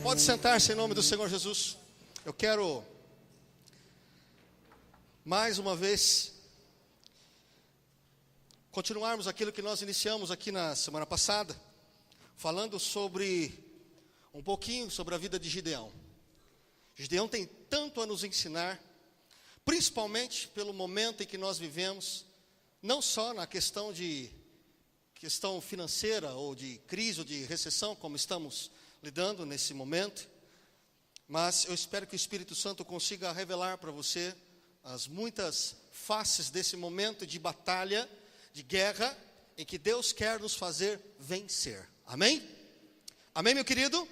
Pode sentar-se em nome do Senhor Jesus. Eu quero, mais uma vez, continuarmos aquilo que nós iniciamos aqui na semana passada, falando um pouquinho sobre a vida de Gideão. Gideão tem tanto a nos ensinar, principalmente pelo momento em que nós vivemos, não só na questão financeira, ou de crise, ou de recessão, como estamos lidando nesse momento, mas eu espero que o Espírito Santo consiga revelar para você as muitas faces desse momento de batalha, de guerra, em que Deus quer nos fazer vencer. Amém? Amém, meu querido?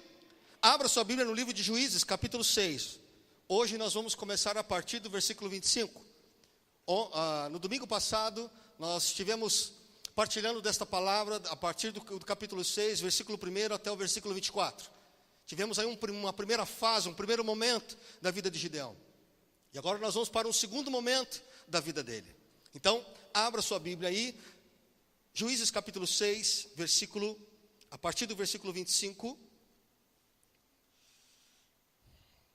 Abra sua Bíblia no livro de Juízes, capítulo 6. Hoje nós vamos começar a partir do versículo 25. No domingo passado, nós estivemos partilhando desta palavra a partir do capítulo 6, versículo 1 até o versículo 24. Tivemos aí uma primeira fase, um primeiro momento da vida de Gideão. E agora nós vamos para um segundo momento da vida dele. Então, abra sua Bíblia aí, Juízes capítulo 6, a partir do versículo 25.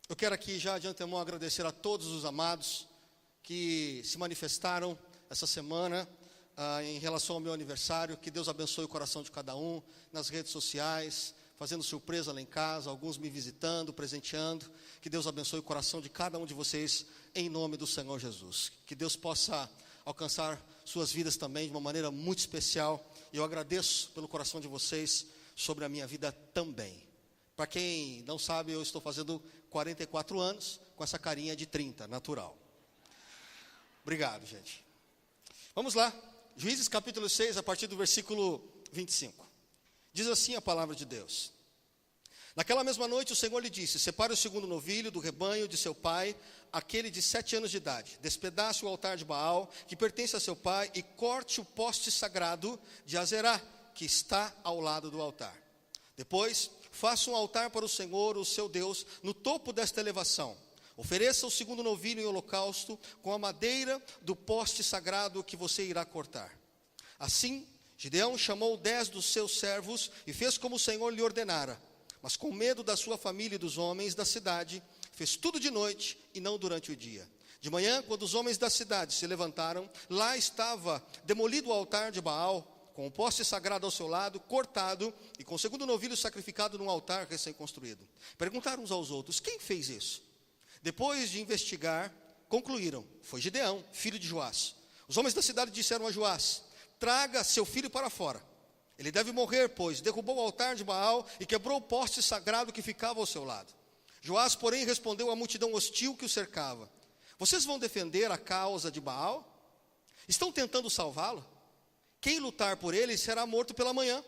Eu quero aqui já de antemão agradecer a todos os amados que se manifestaram essa semana, em relação ao meu aniversário. Que Deus abençoe o coração de cada um, nas redes sociais, fazendo surpresa lá em casa, alguns me visitando, presenteando. Que Deus abençoe o coração de cada um de vocês, em nome do Senhor Jesus. Que Deus possa alcançar suas vidas também de uma maneira muito especial. E eu agradeço pelo coração de vocês sobre a minha vida também. Para quem não sabe, eu estou fazendo 44 anos, com essa carinha de 30, natural. Obrigado, gente. Vamos lá. Juízes capítulo 6, a partir do versículo 25. Diz assim a palavra de Deus: Naquela mesma noite o Senhor lhe disse: separe o segundo novilho do rebanho de seu pai, aquele de 7 anos de idade. Despedace o altar de Baal, que pertence a seu pai, e corte o poste sagrado de Azerá, que está ao lado do altar. Depois, faça um altar para o Senhor, o seu Deus, no topo desta elevação. Ofereça o segundo novilho em holocausto com a madeira do poste sagrado que você irá cortar. Assim, Gideão chamou 10 dos seus servos e fez como o Senhor lhe ordenara. Mas com medo da sua família e dos homens da cidade, fez tudo de noite e não durante o dia. De manhã, quando os homens da cidade se levantaram, lá estava demolido o altar de Baal, com o poste sagrado ao seu lado, cortado, e com o segundo novilho sacrificado num altar recém-construído. Perguntaram uns aos outros: quem fez isso? Depois de investigar, concluíram: foi Gideão, filho de Joás. Os homens da cidade disseram a Joás: traga seu filho para fora. Ele deve morrer, pois derrubou o altar de Baal e quebrou o poste sagrado que ficava ao seu lado. Joás, porém, respondeu à multidão hostil que o cercava: vocês vão defender a causa de Baal? Estão tentando salvá-lo? Quem lutar por ele será morto pela manhã.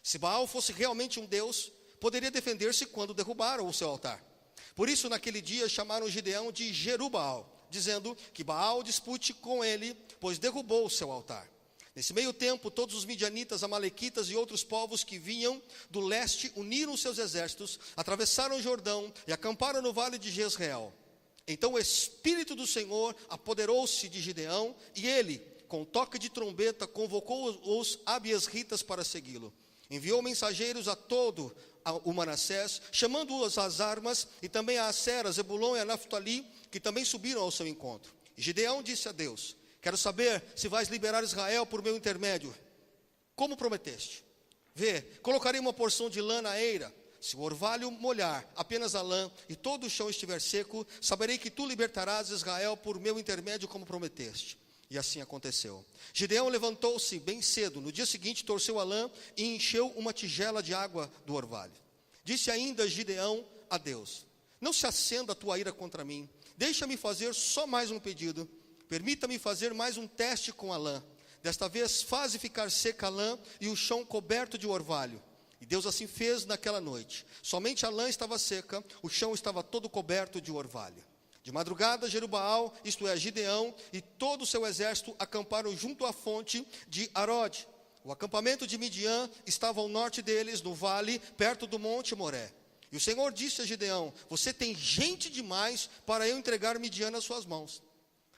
Se Baal fosse realmente um deus, poderia defender-se quando derrubaram o seu altar. Por isso, naquele dia, chamaram Gideão de Jerubbaal, dizendo que Baal dispute com ele, pois derrubou o seu altar. Nesse meio tempo, todos os midianitas, amalequitas e outros povos que vinham do leste uniram seus exércitos, atravessaram o Jordão e acamparam no vale de Jezreel. Então o Espírito do Senhor apoderou-se de Gideão, e ele, com toque de trombeta, convocou os abiesritas para segui-lo. Enviou mensageiros a todo o Manassés, chamando-os às armas, e também a Aser, a Zebulon e a Naftali, que também subiram ao seu encontro. E Gideão disse a Deus: quero saber se vais liberar Israel por meu intermédio, como prometeste. Vê, colocarei uma porção de lã na eira. Se o orvalho molhar apenas a lã e todo o chão estiver seco, saberei que tu libertarás Israel por meu intermédio, como prometeste. E assim aconteceu. Gideão levantou-se bem cedo. No dia seguinte, torceu a lã e encheu uma tigela de água do orvalho. Disse ainda Gideão a Deus: não se acenda a tua ira contra mim. Deixa-me fazer só mais um pedido. Permita-me fazer mais um teste com a lã. Desta vez, faze ficar seca a lã e o chão coberto de orvalho. E Deus assim fez naquela noite. Somente a lã estava seca, o chão estava todo coberto de orvalho. De madrugada, Jerubbaal, isto é, Gideão, e todo o seu exército acamparam junto à fonte de Arode. O acampamento de Midian estava ao norte deles, no vale, perto do monte Moré. E o Senhor disse a Gideão: você tem gente demais para eu entregar Midian nas suas mãos.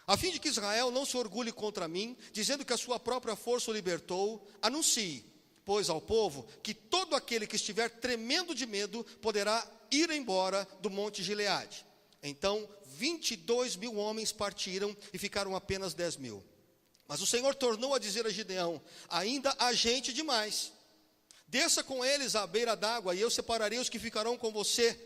A fim de que Israel não se orgulhe contra mim, dizendo que a sua própria força o libertou, anuncie: pois, ao povo, que todo aquele que estiver tremendo de medo poderá ir embora do monte Gileade. Então 22.000 homens partiram e ficaram apenas 10.000. Mas o Senhor tornou a dizer a Gideão: ainda há gente demais. Desça com eles à beira d'água, e eu separarei os que ficarão com você.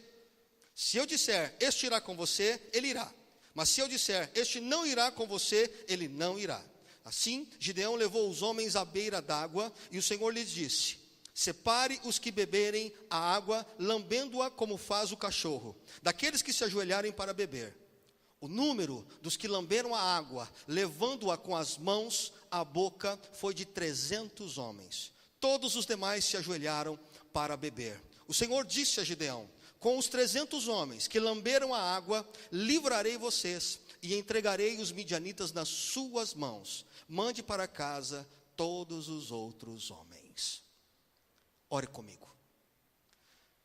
Se eu disser, este irá com você, ele irá. Mas se eu disser, este não irá com você, ele não irá. Assim, Gideão levou os homens à beira d'água, e o Senhor lhes disse: separe os que beberem a água, lambendo-a como faz o cachorro, daqueles que se ajoelharem para beber. O número dos que lamberam a água, levando-a com as mãos à boca, foi de 300 homens. Todos os demais se ajoelharam para beber. O Senhor disse a Gideão: com os 300 homens que lamberam a água, livrarei vocês e entregarei os midianitas nas suas mãos. Mande para casa todos os outros homens. Ore comigo.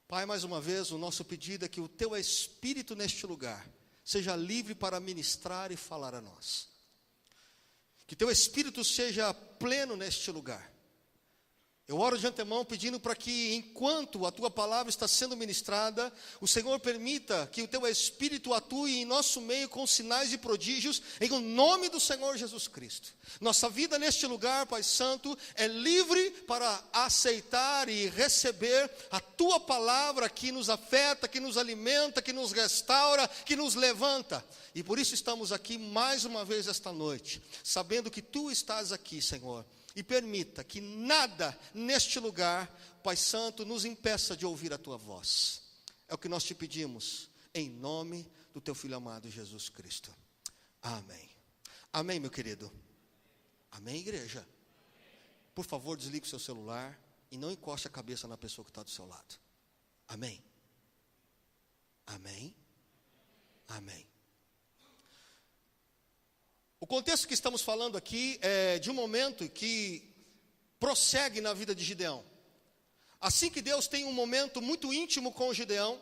Pai, mais uma vez, o nosso pedido é que o teu Espírito neste lugar seja livre para ministrar e falar a nós. Que teu Espírito seja pleno neste lugar. Eu oro de antemão pedindo para que, enquanto a tua palavra está sendo ministrada, o Senhor permita que o teu Espírito atue em nosso meio com sinais e prodígios, em nome do Senhor Jesus Cristo. Nossa vida neste lugar, Pai Santo, é livre para aceitar e receber a tua palavra que nos afeta, que nos alimenta, que nos restaura, que nos levanta. E por isso estamos aqui mais uma vez esta noite, sabendo que tu estás aqui, Senhor. E permita que nada neste lugar, Pai Santo, nos impeça de ouvir a tua voz. É o que nós te pedimos, em nome do teu Filho amado Jesus Cristo. Amém. Amém, meu querido. Amém, igreja. Por favor, desligue o seu celular e não encoste a cabeça na pessoa que está do seu lado. Amém. Amém. Amém. O contexto que estamos falando aqui é de um momento que prossegue na vida de Gideão. Assim que Deus tem um momento muito íntimo com Gideão,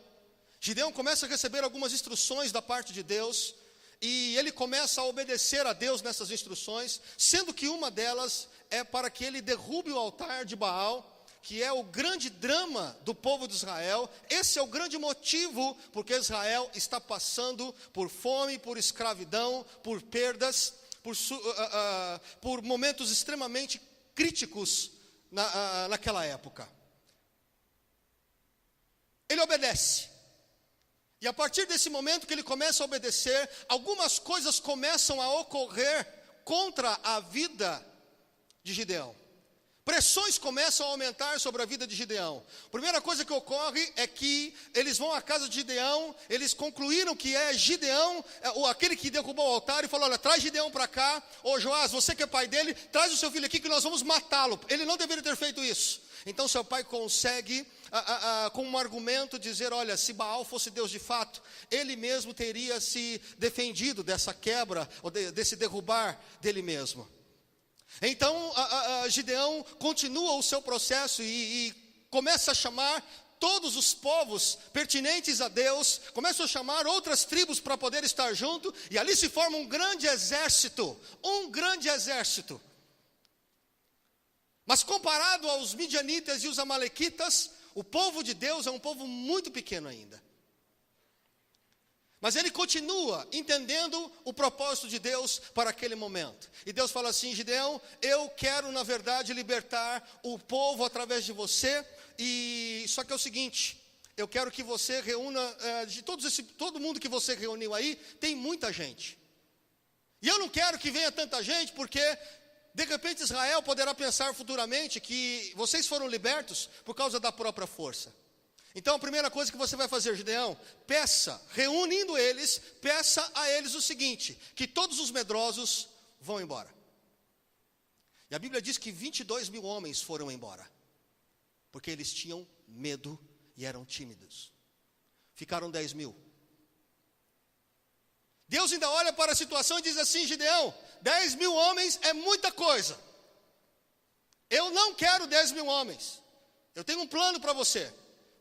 Gideão começa a receber algumas instruções da parte de Deus, e ele começa a obedecer a Deus nessas instruções, sendo que uma delas é para que ele derrube o altar de Baal, que é o grande drama do povo de Israel. Esse é o grande motivo porque Israel está passando por fome, por escravidão, por perdas, por momentos extremamente críticos naquela época. Ele obedece. E a partir desse momento que ele começa a obedecer, algumas coisas começam a ocorrer contra a vida de Gideão. Pressões começam a aumentar sobre a vida de Gideão. A primeira coisa que ocorre é que eles vão à casa de Gideão, eles concluíram que é Gideão, aquele que derrubou o altar, e falou: olha, traz Gideão para cá. Ô Joás, você que é pai dele, traz o seu filho aqui que nós vamos matá-lo. Ele não deveria ter feito isso. Então seu pai consegue, com um argumento, dizer: olha, se Baal fosse Deus de fato, ele mesmo teria se defendido dessa quebra, ou desse derrubar dele mesmo. Então Gideão continua o seu processo e começa a chamar todos os povos pertinentes a Deus, começa a chamar outras tribos para poder estar junto, e ali se forma um grande exército. Mas comparado aos midianitas e os amalequitas, o povo de Deus é um povo muito pequeno ainda. Mas ele continua entendendo o propósito de Deus para aquele momento. E Deus fala assim: Gideão, eu quero na verdade libertar o povo através de você. E só que é o seguinte, eu quero que você reúna, de todo mundo que você reuniu aí, tem muita gente. E eu não quero que venha tanta gente, porque de repente Israel poderá pensar futuramente que vocês foram libertos por causa da própria força. Então a primeira coisa que você vai fazer, Gideão, reunindo eles, peça a eles o seguinte: que todos os medrosos vão embora. E a Bíblia diz que 22.000 homens foram embora, porque eles tinham medo e eram tímidos. Ficaram 10.000. Deus ainda olha para a situação e diz assim: Gideão, 10.000 homens é muita coisa. Eu não quero 10.000 homens. Eu tenho um plano para você.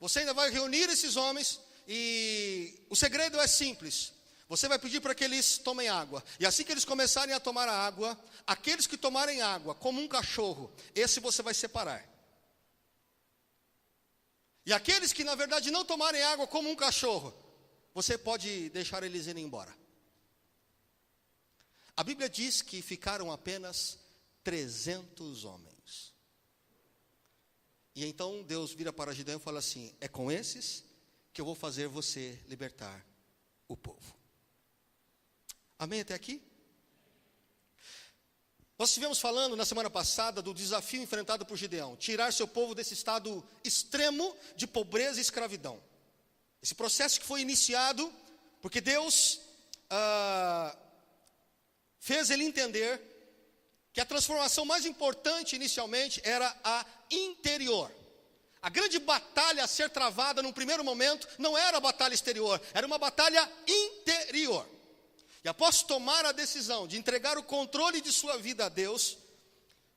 Você ainda vai reunir esses homens, e o segredo é simples. Você vai pedir para que eles tomem água. E assim que eles começarem a tomar a água, aqueles que tomarem água como um cachorro, esse você vai separar. E aqueles que na verdade não tomarem água como um cachorro, você pode deixar eles irem embora. A Bíblia diz que ficaram apenas 300 homens. E então Deus vira para Gideão e fala assim: é com esses que eu vou fazer você libertar o povo. Amém até aqui? Nós estivemos falando na semana passada do desafio enfrentado por Gideão, tirar seu povo desse estado extremo de pobreza e escravidão. Esse processo que foi iniciado porque Deus fez ele entender que a transformação mais importante inicialmente era a interior. A grande batalha a ser travada num primeiro momento não era a batalha exterior, era uma batalha interior. E após tomar a decisão de entregar o controle de sua vida a Deus,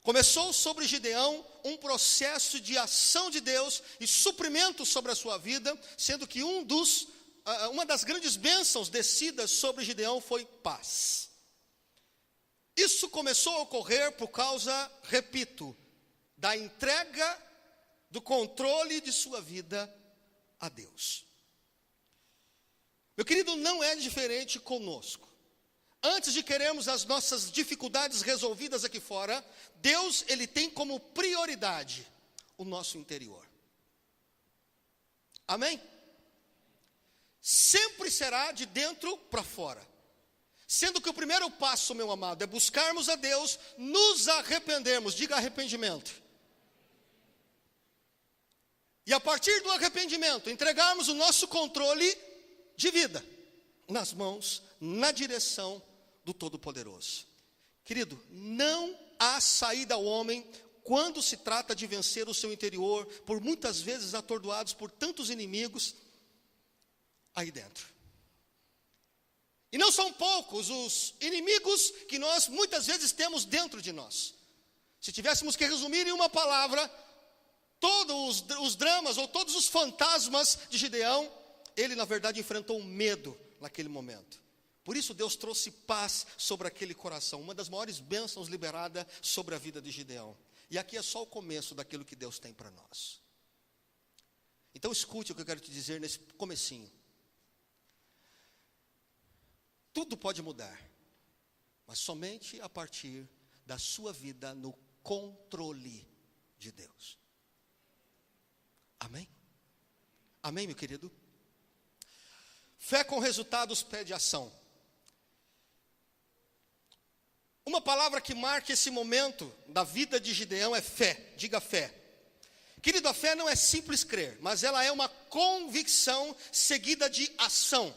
começou sobre Gideão um processo de ação de Deus e suprimento sobre a sua vida, sendo que uma das grandes bênçãos descidas sobre Gideão foi paz. Isso começou a ocorrer por causa, repito, da entrega do controle de sua vida a Deus. Meu querido, não é diferente conosco. Antes de querermos as nossas dificuldades resolvidas aqui fora, Deus, ele tem como prioridade o nosso interior. Amém? Sempre será de dentro para fora. Sendo que o primeiro passo, meu amado, é buscarmos a Deus, nos arrependermos. Diga arrependimento. E a partir do arrependimento, entregarmos o nosso controle de vida nas mãos, na direção do Todo-Poderoso. Querido, não há saída ao homem quando se trata de vencer o seu interior, por muitas vezes atordoados por tantos inimigos aí dentro. E não são poucos os inimigos que nós muitas vezes temos dentro de nós. Se tivéssemos que resumir em uma palavra, todos os dramas ou todos os fantasmas de Gideão, ele na verdade enfrentou medo naquele momento. Por isso Deus trouxe paz sobre aquele coração, uma das maiores bênçãos liberada sobre a vida de Gideão. E aqui é só o começo daquilo que Deus tem para nós. Então escute o que eu quero te dizer nesse comecinho. Tudo pode mudar, mas somente a partir da sua vida no controle de Deus. Amém? Amém, meu querido? Fé com resultados pede ação. Uma palavra que marca esse momento da vida de Gideão é fé. Diga fé. Querido, a fé não é simples crer, mas ela é uma convicção seguida de ação.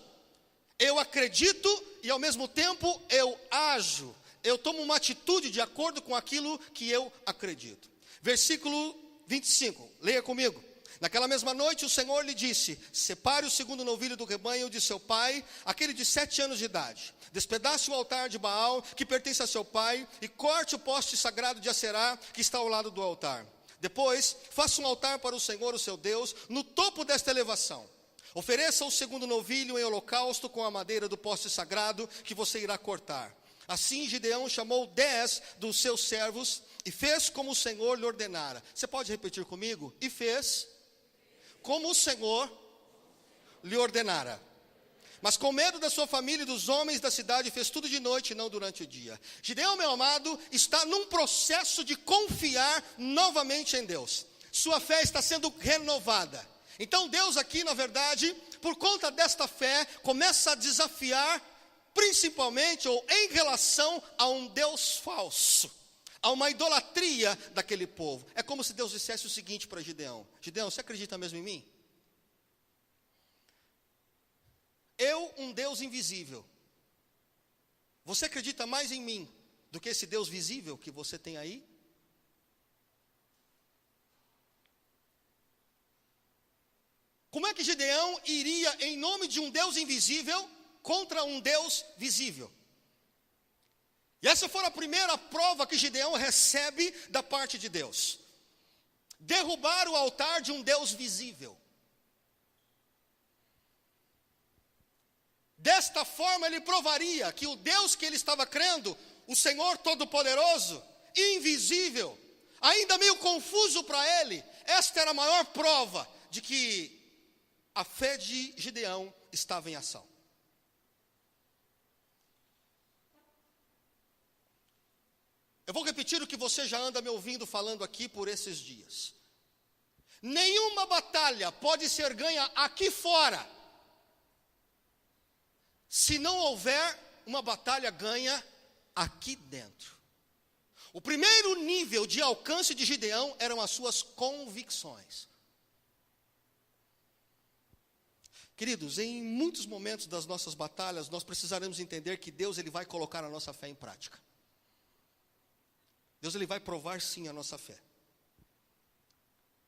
Eu acredito e ao mesmo tempo eu ajo. Eu tomo uma atitude de acordo com aquilo que eu acredito. Versículo 25, leia comigo. Naquela mesma noite o Senhor lhe disse: separe o segundo novilho do rebanho de seu pai, aquele de 7 anos de idade. Despedace o altar de Baal, que pertence a seu pai, e corte o poste sagrado de Acerá, que está ao lado do altar. Depois, faça um altar para o Senhor, o seu Deus, no topo desta elevação. Ofereça o segundo novilho em holocausto com a madeira do poste sagrado, que você irá cortar. Assim Gideão chamou 10 dos seus servos, e fez como o Senhor lhe ordenara. Você pode repetir comigo? E fez como o Senhor lhe ordenara. Mas com medo da sua família e dos homens da cidade, fez tudo de noite e não durante o dia. Gideão, meu amado, está num processo de confiar novamente em Deus. Sua fé está sendo renovada. Então Deus aqui, na verdade, por conta desta fé, começa a desafiar, principalmente ou em relação a um Deus falso. Há uma idolatria daquele povo. É como se Deus dissesse o seguinte para Gideão: Gideão, você acredita mesmo em mim? Eu, um Deus invisível. Você acredita mais em mim do que esse Deus visível que você tem aí? Como é que Gideão iria, em nome de um Deus invisível, contra um Deus visível? E essa foi a primeira prova que Gideão recebe da parte de Deus. Derrubar o altar de um Deus visível. Desta forma ele provaria que o Deus que ele estava crendo, o Senhor Todo-Poderoso, invisível, ainda meio confuso para ele, esta era a maior prova de que a fé de Gideão estava em ação. Eu vou repetir o que você já anda me ouvindo falando aqui por esses dias. Nenhuma batalha pode ser ganha aqui fora, se não houver uma batalha ganha aqui dentro. O primeiro nível de alcance de Gideão eram as suas convicções. Queridos, em muitos momentos das nossas batalhas, nós precisaremos entender que Deus ele vai colocar a nossa fé em prática. Deus ele vai provar sim a nossa fé.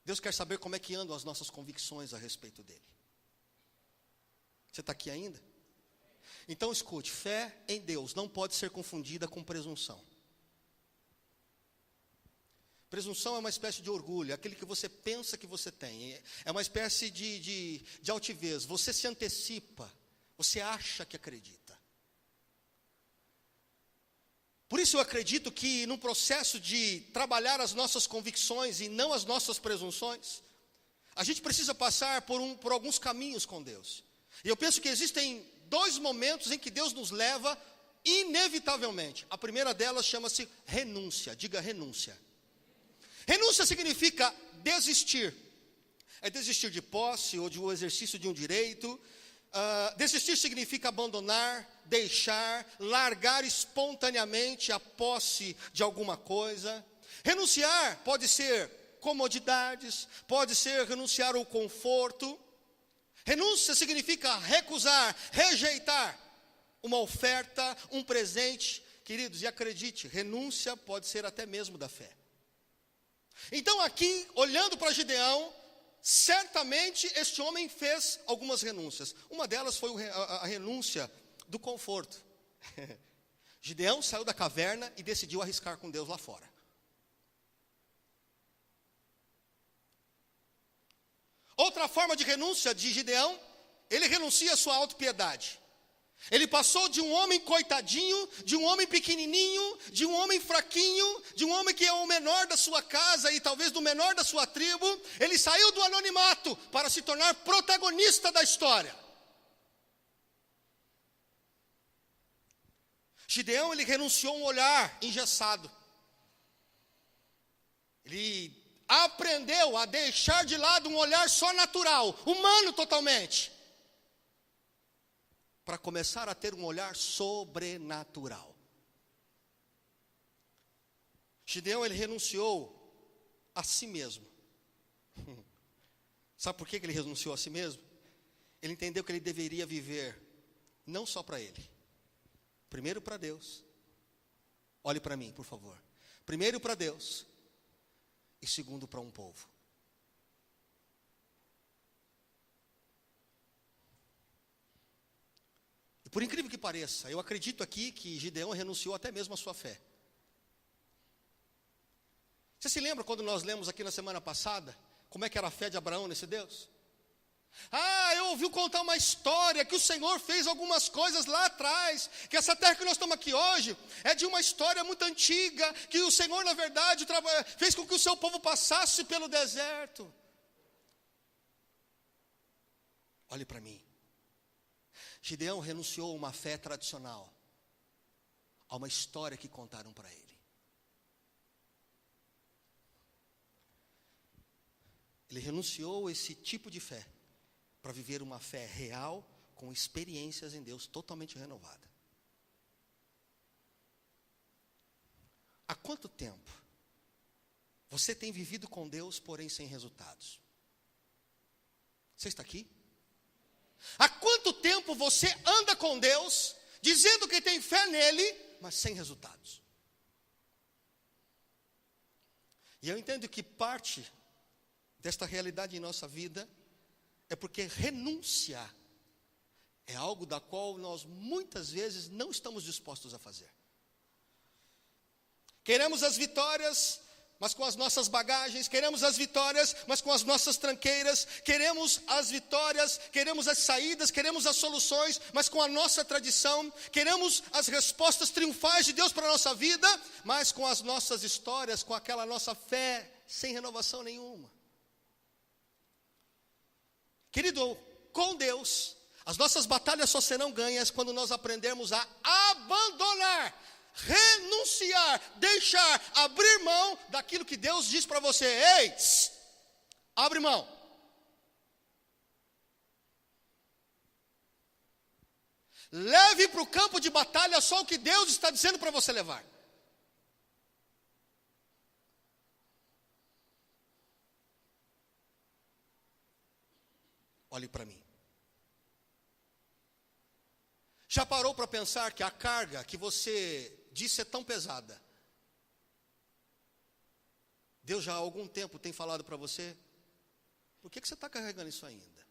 Deus quer saber como é que andam as nossas convicções a respeito dele. Você está aqui ainda? Então escute, fé em Deus não pode ser confundida com presunção. Presunção é uma espécie de orgulho, aquele que você pensa que você tem. É uma espécie de altivez. Você se antecipa, você acha que acredita. Por isso eu acredito que no processo de trabalhar as nossas convicções e não as nossas presunções, a gente precisa passar por alguns caminhos com Deus. E eu penso que existem 2 momentos em que Deus nos leva inevitavelmente. A primeira delas chama-se renúncia. Diga renúncia. Renúncia significa desistir. É desistir de posse ou do exercício de um direito. Desistir significa abandonar, deixar, largar espontaneamente a posse de alguma coisa. Renunciar pode ser comodidades, pode ser renunciar ao conforto. Renúncia significa recusar, rejeitar uma oferta, um presente. Queridos, e acredite, renúncia pode ser até mesmo da fé. Então aqui, olhando para Gideão, certamente este homem fez algumas renúncias. Uma delas foi a renúncia do conforto. Gideão saiu da caverna e decidiu arriscar com Deus lá fora. Outra forma de renúncia de Gideão, ele renuncia à sua autopiedade. Ele passou de um homem coitadinho, de um homem pequenininho, de um homem fraquinho, de um homem que é o menor da sua casa e talvez do menor da sua tribo. Ele saiu do anonimato para se tornar protagonista da história. Gideão, ele renunciou a um olhar engessado. Ele aprendeu a deixar de lado um olhar só natural, humano totalmente, para começar a ter um olhar sobrenatural. Gideão, ele renunciou a si mesmo. Sabe por que ele renunciou a si mesmo? Ele entendeu que ele deveria viver não só para ele, primeiro para Deus. Olhe para mim, por favor. Primeiro para Deus e segundo para um povo. Por incrível que pareça, eu acredito aqui que Gideão renunciou até mesmo à sua fé. Você se lembra quando nós lemos aqui na semana passada, como é que era a fé de Abraão nesse Deus? Eu ouvi contar uma história que o Senhor fez algumas coisas lá atrás, que essa terra que nós estamos aqui hoje é de uma história muito antiga, que o Senhor, na verdade, fez com que o seu povo passasse pelo deserto. Olhe para mim. Gideão renunciou a uma fé tradicional, a uma história que contaram para ele. Ele renunciou a esse tipo de fé, para viver uma fé real, com experiências em Deus totalmente renovada. Há quanto tempo você tem vivido com Deus, porém sem resultados? Você está aqui? Há quanto tempo você anda com Deus, dizendo que tem fé nele, mas sem resultados? E eu entendo que parte desta realidade em nossa vida é porque renúncia é algo da qual nós muitas vezes não estamos dispostos a fazer. Queremos as vitórias, mas com as nossas bagagens. Queremos as vitórias, mas com as nossas tranqueiras. Queremos as vitórias, queremos as saídas, queremos as soluções, mas com a nossa tradição. Queremos as respostas triunfais de Deus para a nossa vida, mas com as nossas histórias, com aquela nossa fé sem renovação nenhuma. Querido, com Deus, as nossas batalhas só serão ganhas quando nós aprendermos a abandonar, renunciar, deixar, abrir mão daquilo que Deus diz para você. Ei, abre mão. Leve para o campo de batalha só o que Deus está dizendo para você levar. Olhe para mim. Já parou para pensar que a carga que você disse é tão pesada? Deus já há algum tempo tem falado para você, por que você está carregando isso ainda?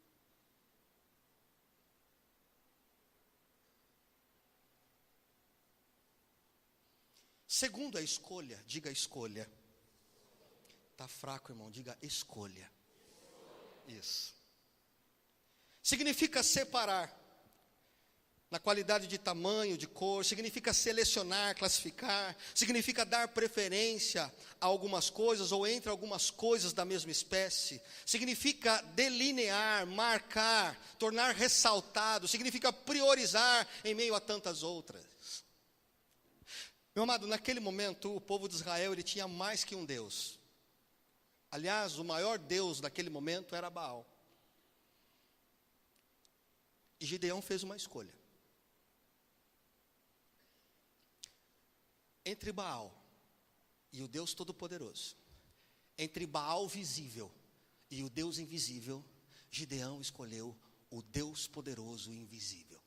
Segundo, a escolha. Diga escolha. Está fraco, irmão, diga escolha. Isso. Significa separar. Na qualidade de tamanho, de cor, significa selecionar, classificar, significa dar preferência a algumas coisas ou entre algumas coisas da mesma espécie, significa delinear, marcar, tornar ressaltado, significa priorizar em meio a tantas outras. Meu amado, naquele momento o povo de Israel ele tinha mais que um Deus. Aliás, o maior Deus daquele momento era Baal. E Gideão fez uma escolha. Entre Baal e o Deus Todo-Poderoso, entre Baal visível e o Deus invisível, Gideão escolheu o Deus poderoso e invisível.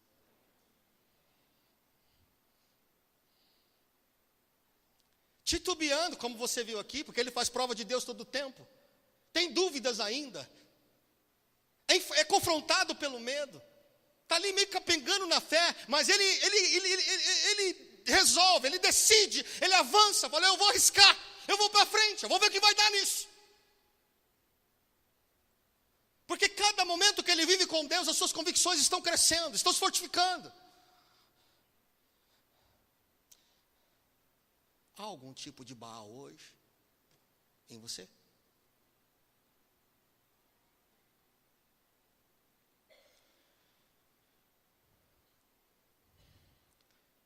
Titubeando, como você viu aqui, porque ele faz prova de Deus todo o tempo. Tem dúvidas ainda. É confrontado pelo medo. Está ali meio capengando na fé, mas ele resolve, ele decide, ele avança, fala, eu vou arriscar, eu vou para frente, eu vou ver o que vai dar nisso. Porque cada momento que ele vive com Deus, as suas convicções estão crescendo, estão se fortificando. Há algum tipo de Baal hoje em você?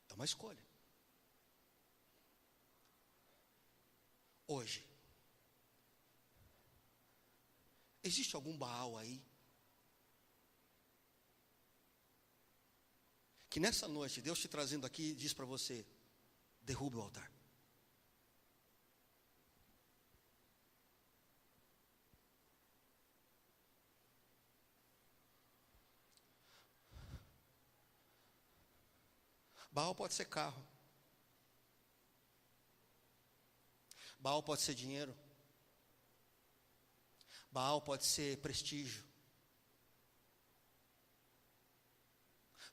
É uma escolha. Hoje, existe algum Baal aí? Que nessa noite, Deus te trazendo aqui, diz para você, derrube o altar. Baal pode ser carro. Baal pode ser dinheiro. Baal pode ser prestígio.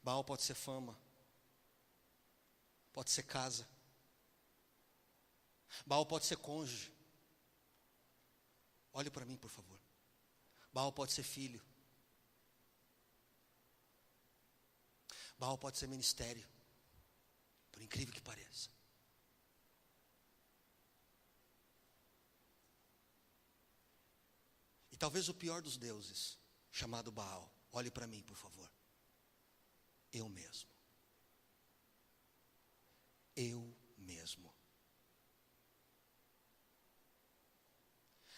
Baal pode ser fama. Pode ser casa. Baal pode ser cônjuge. Olhe para mim, por favor. Baal pode ser filho. Baal pode ser ministério. Por incrível que pareça. E talvez o pior dos deuses, chamado Baal, olhe para mim, por favor. Eu mesmo. Eu mesmo.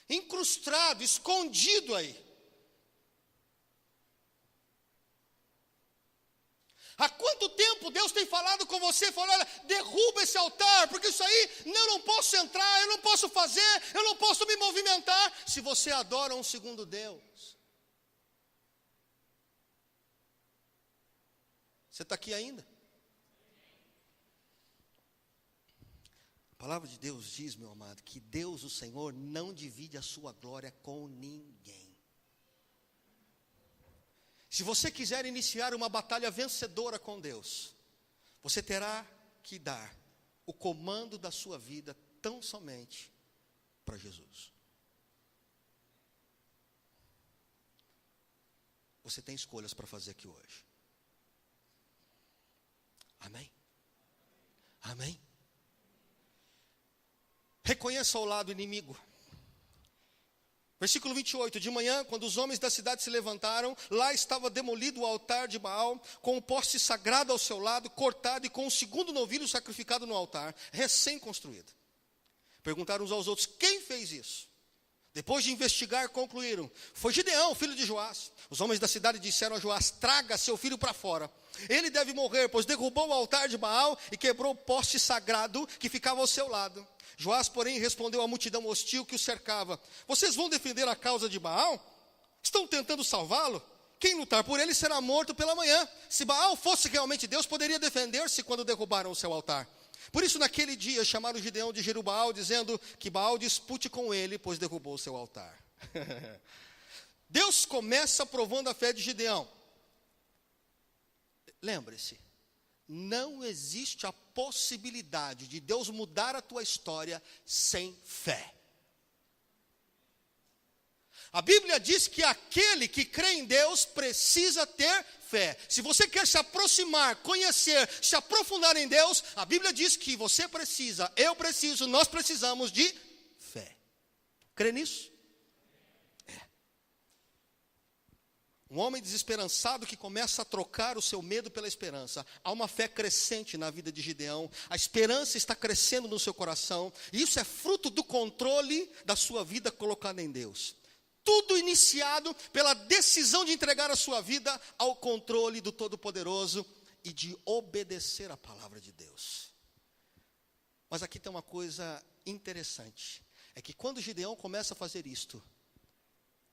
Incrustado, escondido aí. Há quanto tempo Deus tem falado com você, falando, olha, derruba esse altar, porque isso aí eu não posso entrar, eu não posso fazer, eu não posso me movimentar, se você adora um segundo Deus. Você está aqui ainda? A palavra de Deus diz, meu amado, que Deus, o Senhor, não divide a sua glória com ninguém. Se você quiser iniciar uma batalha vencedora com Deus, você terá que dar o comando da sua vida tão somente para Jesus. Você tem escolhas para fazer aqui hoje. Amém? Amém? Reconheça o lado inimigo. Versículo 28, de manhã, quando os homens da cidade se levantaram, lá estava demolido o altar de Baal, com o poste sagrado ao seu lado, cortado, e com o segundo novilho sacrificado no altar, recém-construído. Perguntaram uns aos outros, quem fez isso? Depois de investigar, concluíram, foi Gideão, filho de Joás. Os homens da cidade disseram a Joás, traga seu filho para fora. Ele deve morrer, pois derrubou o altar de Baal e quebrou o poste sagrado que ficava ao seu lado. Joás, porém, respondeu à multidão hostil que o cercava, vocês vão defender a causa de Baal? Estão tentando salvá-lo? Quem lutar por ele será morto pela manhã. Se Baal fosse realmente Deus, poderia defender-se quando derrubaram o seu altar. Por isso, naquele dia, chamaram Gideão de Jerubbaal, dizendo que Baal dispute com ele, pois derrubou o seu altar. Deus começa provando a fé de Gideão. Lembre-se, não existe a possibilidade de Deus mudar a tua história sem fé. A Bíblia diz que aquele que crê em Deus precisa ter fé. Se você quer se aproximar, conhecer, se aprofundar em Deus, a Bíblia diz que você precisa, eu preciso, nós precisamos de fé. Crê nisso? Um homem desesperançado que começa a trocar o seu medo pela esperança. Há uma fé crescente na vida de Gideão. A esperança está crescendo no seu coração. E isso é fruto do controle da sua vida colocada em Deus. Tudo iniciado pela decisão de entregar a sua vida ao controle do Todo-Poderoso e de obedecer a palavra de Deus. Mas aqui tem uma coisa interessante. É que quando Gideão começa a fazer isto,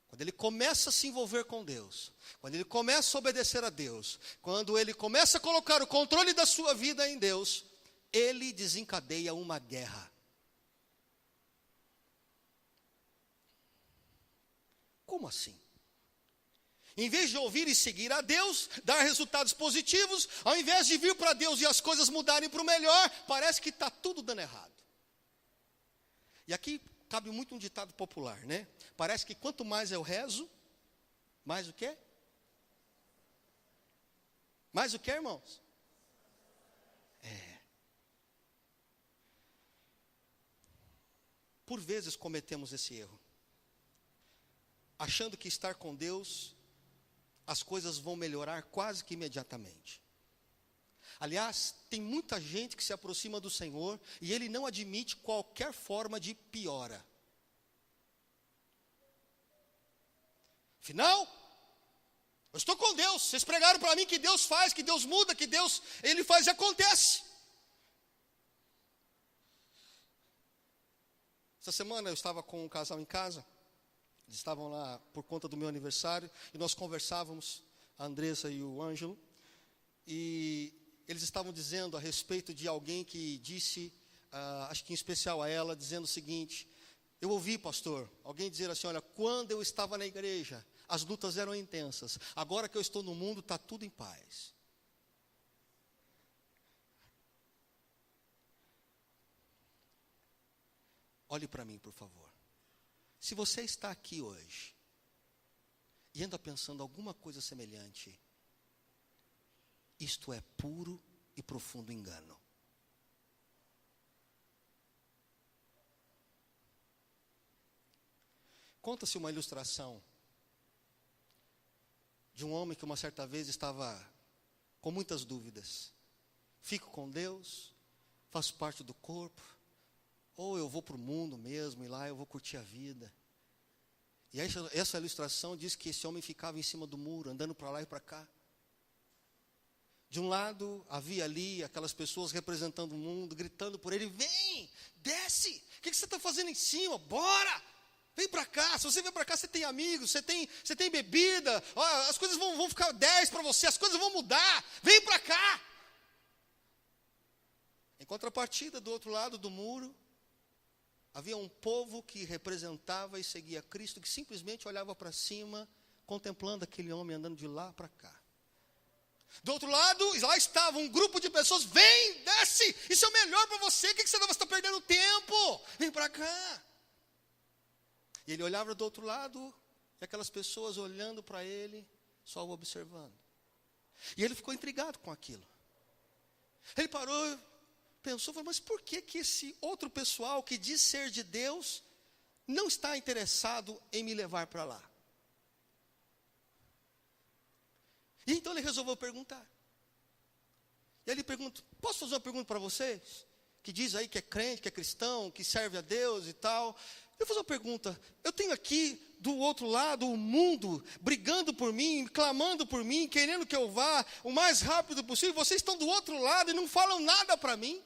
quando ele começa a se envolver com Deus, quando ele começa a obedecer a Deus, quando ele começa a colocar o controle da sua vida em Deus, ele desencadeia uma guerra. Como assim? Em vez de ouvir e seguir a Deus, dar resultados positivos, ao invés de vir para Deus e as coisas mudarem para o melhor, parece que está tudo dando errado. E aqui cabe muito um ditado popular, né? Parece que quanto mais eu rezo, mais o quê? Mais o quê, irmãos? Por vezes cometemos esse erro. Achando que estar com Deus, as coisas vão melhorar quase que imediatamente. Aliás, tem muita gente que se aproxima do Senhor e ele não admite qualquer forma de piora. Afinal, eu estou com Deus. Vocês pregaram para mim que Deus faz, que Deus muda, que Deus, Ele faz e acontece. Essa semana eu estava com um casal em casa. Eles estavam lá por conta do meu aniversário e nós conversávamos, a Andressa e o Ângelo, e eles estavam dizendo a respeito de alguém que disse, acho que em especial a ela, dizendo o seguinte, eu ouvi, pastor, alguém dizer assim, olha, quando eu estava na igreja, as lutas eram intensas, agora que eu estou no mundo, está tudo em paz. Olhe para mim, por favor. Se você está aqui hoje e anda pensando alguma coisa semelhante, isto é puro e profundo engano. Conta-se uma ilustração de um homem que uma certa vez estava com muitas dúvidas. Fico com Deus, faço parte do corpo, ou eu vou para o mundo mesmo e lá eu vou curtir a vida. E essa ilustração diz que esse homem ficava em cima do muro, andando para lá e para cá. De um lado, havia ali aquelas pessoas representando o mundo, gritando por ele, vem, desce, o que você está fazendo em cima? Bora, vem para cá, se você vem para cá, você tem amigos, você tem bebida, ó, as coisas vão ficar 10 para você, as coisas vão mudar, vem para cá. Em contrapartida, do outro lado do muro, havia um povo que representava e seguia Cristo, que simplesmente olhava para cima, contemplando aquele homem andando de lá para cá. Do outro lado, lá estava um grupo de pessoas, vem, desce, isso é o melhor para você, o que você está perdendo tempo? Vem para cá. E ele olhava do outro lado, e aquelas pessoas olhando para ele, só o observando. E ele ficou intrigado com aquilo. Ele parou, pensou, falou, mas por que esse outro pessoal que diz ser de Deus, não está interessado em me levar para lá. E então ele resolveu perguntar. E ele pergunta: posso fazer uma pergunta para vocês? Que diz aí que é crente, que é cristão, que serve a Deus e tal. Eu vou fazer uma pergunta. Eu tenho aqui do outro lado o mundo brigando por mim, clamando por mim, querendo que eu vá o mais rápido possível. Vocês estão do outro lado e não falam nada para mim.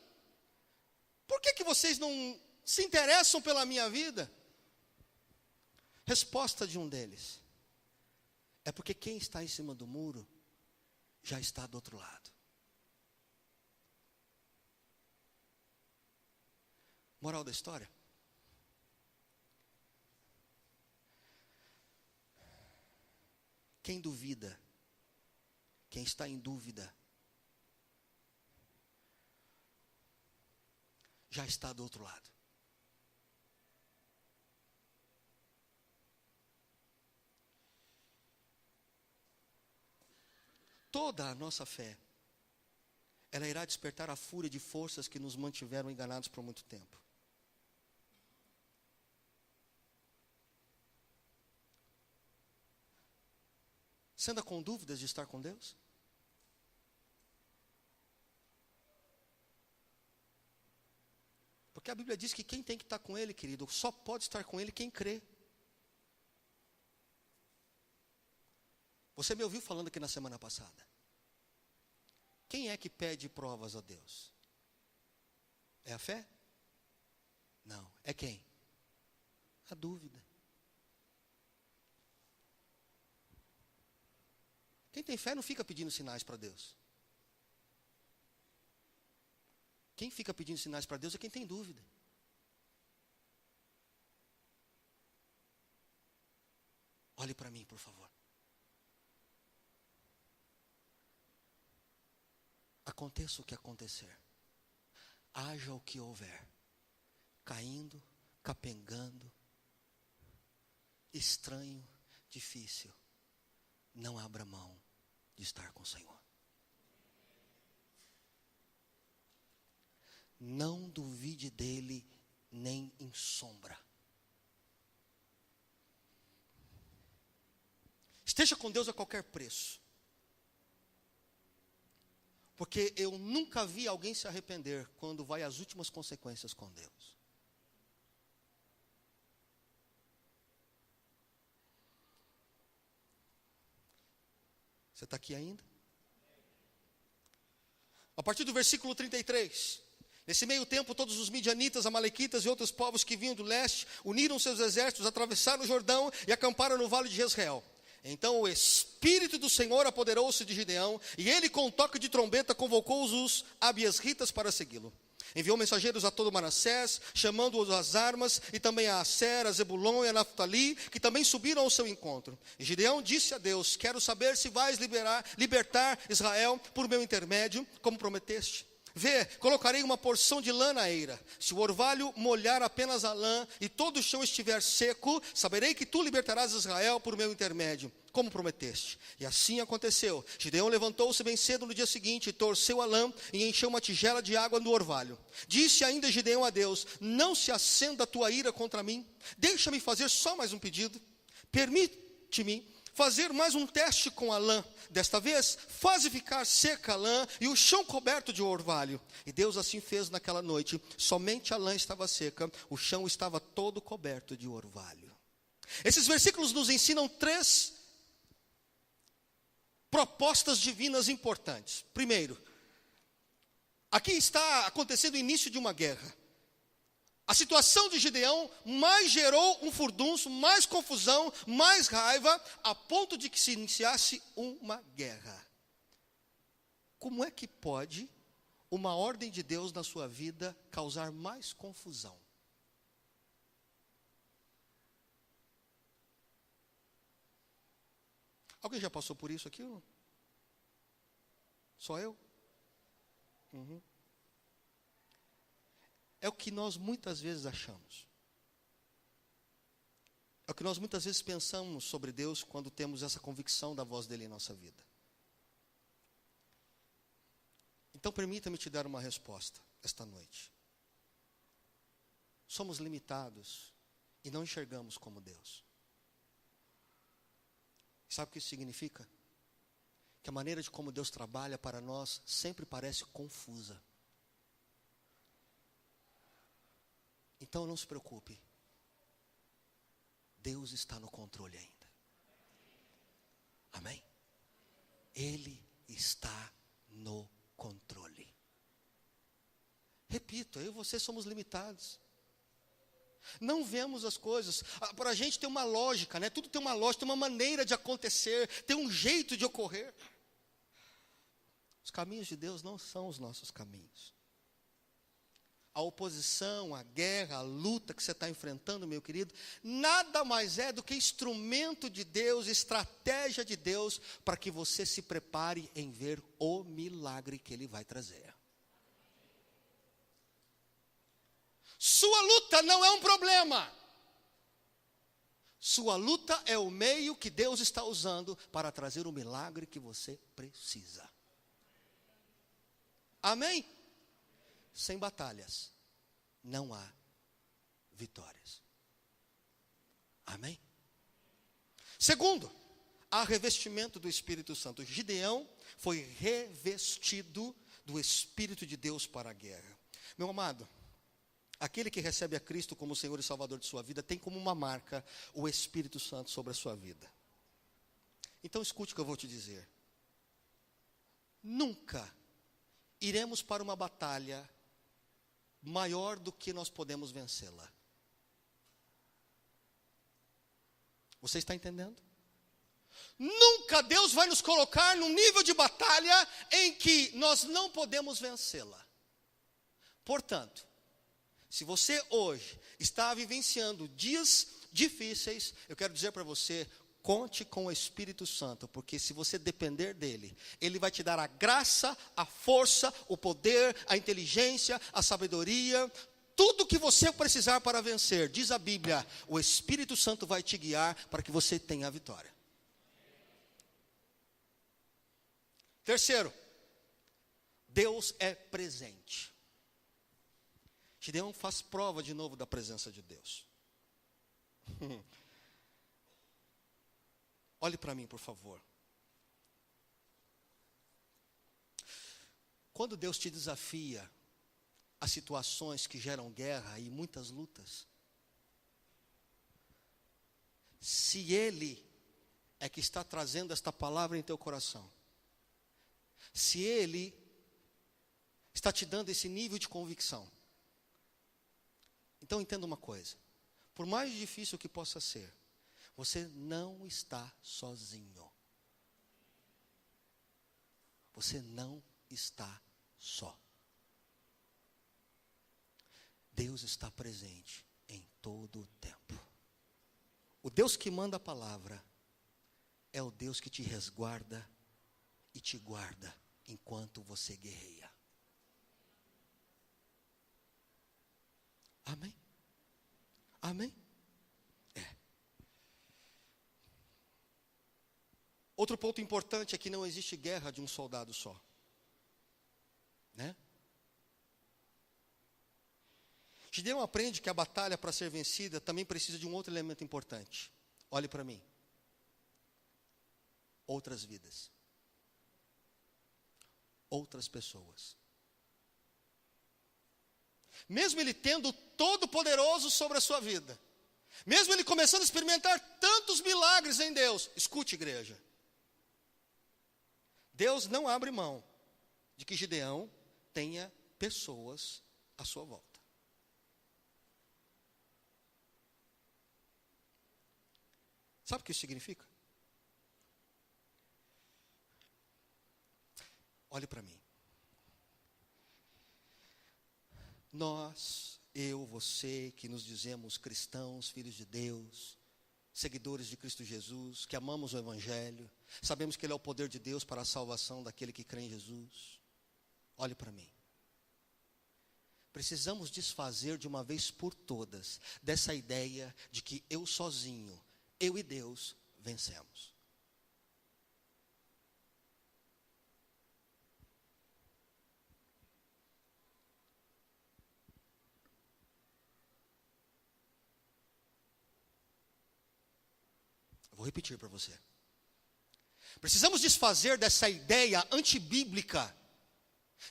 Por que vocês não se interessam pela minha vida? Resposta de um deles: é porque quem está em cima do muro já está do outro lado. Moral da história: quem duvida, quem está em dúvida, já está do outro lado. Toda a nossa fé, ela irá despertar a fúria de forças que nos mantiveram enganados por muito tempo. Você anda com dúvidas de estar com Deus? Porque a Bíblia diz que quem tem que estar com Ele, querido, só pode estar com Ele quem crê. Você me ouviu falando aqui na semana passada. Quem é que pede provas a Deus? É a fé? Não. É quem? A dúvida. Quem tem fé não fica pedindo sinais para Deus. Quem fica pedindo sinais para Deus é quem tem dúvida. Olhe para mim, por favor. Aconteça o que acontecer, haja o que houver, caindo, capengando, estranho, difícil, não abra mão de estar com o Senhor. Não duvide dele nem em sombra. Esteja com Deus a qualquer preço. Porque eu nunca vi alguém se arrepender quando vai às últimas consequências com Deus. Você está aqui ainda? A partir do versículo 33. Nesse meio tempo, todos os midianitas, amalequitas e outros povos que vinham do leste uniram seus exércitos, atravessaram o Jordão e acamparam no vale de Jezreel. Então o Espírito do Senhor apoderou-se de Gideão, e ele com toque de trombeta convocou os abiesritas para segui-lo. Enviou mensageiros a todo Manassés, chamando-os às armas, e também a Aser, a Zebulon e a Naftali, que também subiram ao seu encontro. E Gideão disse a Deus: quero saber se vais libertar Israel por meu intermédio, como prometeste. Vê, colocarei uma porção de lã na eira. Se o orvalho molhar apenas a lã e todo o chão estiver seco, saberei que tu libertarás Israel por meu intermédio, como prometeste. E assim aconteceu. Gideão levantou-se bem cedo no dia seguinte, torceu a lã e encheu uma tigela de água no orvalho. Disse ainda Gideão a Deus: não se acenda a tua ira contra mim. Deixa-me fazer só mais um pedido. Permite-me fazer mais um teste com a lã. Desta vez, faze ficar seca a lã e o chão coberto de orvalho. E Deus assim fez naquela noite. Somente a lã estava seca, o chão estava todo coberto de orvalho. Esses versículos nos ensinam 3 propostas divinas importantes. Primeiro, aqui está acontecendo o início de uma guerra. A situação de Gideão mais gerou um furdunço, mais confusão, mais raiva, a ponto de que se iniciasse uma guerra. Como é que pode uma ordem de Deus na sua vida causar mais confusão? Alguém já passou por isso aqui? Só eu? Uhum. É o que nós muitas vezes achamos. É o que nós muitas vezes pensamos sobre Deus quando temos essa convicção da voz dele em nossa vida. Então permita-me te dar uma resposta esta noite. Somos limitados e não enxergamos como Deus. Sabe o que isso significa? Que a maneira de como Deus trabalha para nós sempre parece confusa. Então não se preocupe. Deus está no controle ainda. Amém? Ele está no controle. Repito, eu e você somos limitados. Não vemos as coisas. Para a gente tem uma lógica, né? Tudo tem uma lógica, tem uma maneira de acontecer, tem um jeito de ocorrer. Os caminhos de Deus não são os nossos caminhos. A oposição, a guerra, a luta que você está enfrentando, meu querido, nada mais é do que instrumento de Deus, estratégia de Deus, para que você se prepare em ver o milagre que Ele vai trazer. Sua luta não é um problema. Sua luta é o meio que Deus está usando para trazer o milagre que você precisa. Amém? Sem batalhas, não há vitórias. Amém? Segundo, há revestimento do Espírito Santo. Gideão foi revestido do Espírito de Deus para a guerra. Meu amado, aquele que recebe a Cristo como Senhor e Salvador de sua vida, tem como uma marca o Espírito Santo sobre a sua vida. Então escute o que eu vou te dizer. Nunca iremos para uma batalha maior do que nós podemos vencê-la. Você está entendendo? Nunca Deus vai nos colocar num nível de batalha em que nós não podemos vencê-la. Portanto, se você hoje está vivenciando dias difíceis, eu quero dizer para você, conte com o Espírito Santo, porque se você depender dele, ele vai te dar a graça, a força, o poder, a inteligência, a sabedoria, tudo que você precisar para vencer. Diz a Bíblia, o Espírito Santo vai te guiar para que você tenha a vitória. Terceiro, Deus é presente. Gideão faz prova de novo da presença de Deus. Olhe para mim, por favor. Quando Deus te desafia a situações que geram guerra e muitas lutas, se Ele é que está trazendo esta palavra em teu coração, se Ele está te dando esse nível de convicção, então entenda uma coisa, por mais difícil que possa ser, você não está sozinho. Você não está só. Deus está presente em todo o tempo. O Deus que manda a palavra é o Deus que te resguarda e te guarda enquanto você guerreia. Amém? Amém? Outro ponto importante é que não existe guerra de um soldado só. Né? Gideão aprende que a batalha para ser vencida também precisa de um outro elemento importante. Olhe para mim. Outras vidas. Outras pessoas. Mesmo ele tendo o Todo-Poderoso sobre a sua vida, mesmo ele começando a experimentar tantos milagres em Deus, escute, igreja, Deus não abre mão de que Gideão tenha pessoas à sua volta. Sabe o que isso significa? Olhe para mim. Nós, eu, você, que nos dizemos cristãos, filhos de Deus, seguidores de Cristo Jesus, que amamos o Evangelho, sabemos que Ele é o poder de Deus para a salvação daquele que crê em Jesus. Olhe para mim. Precisamos desfazer de uma vez por todas dessa ideia de que eu sozinho, eu e Deus, vencemos. Vou repetir para você. Precisamos desfazer dessa ideia antibíblica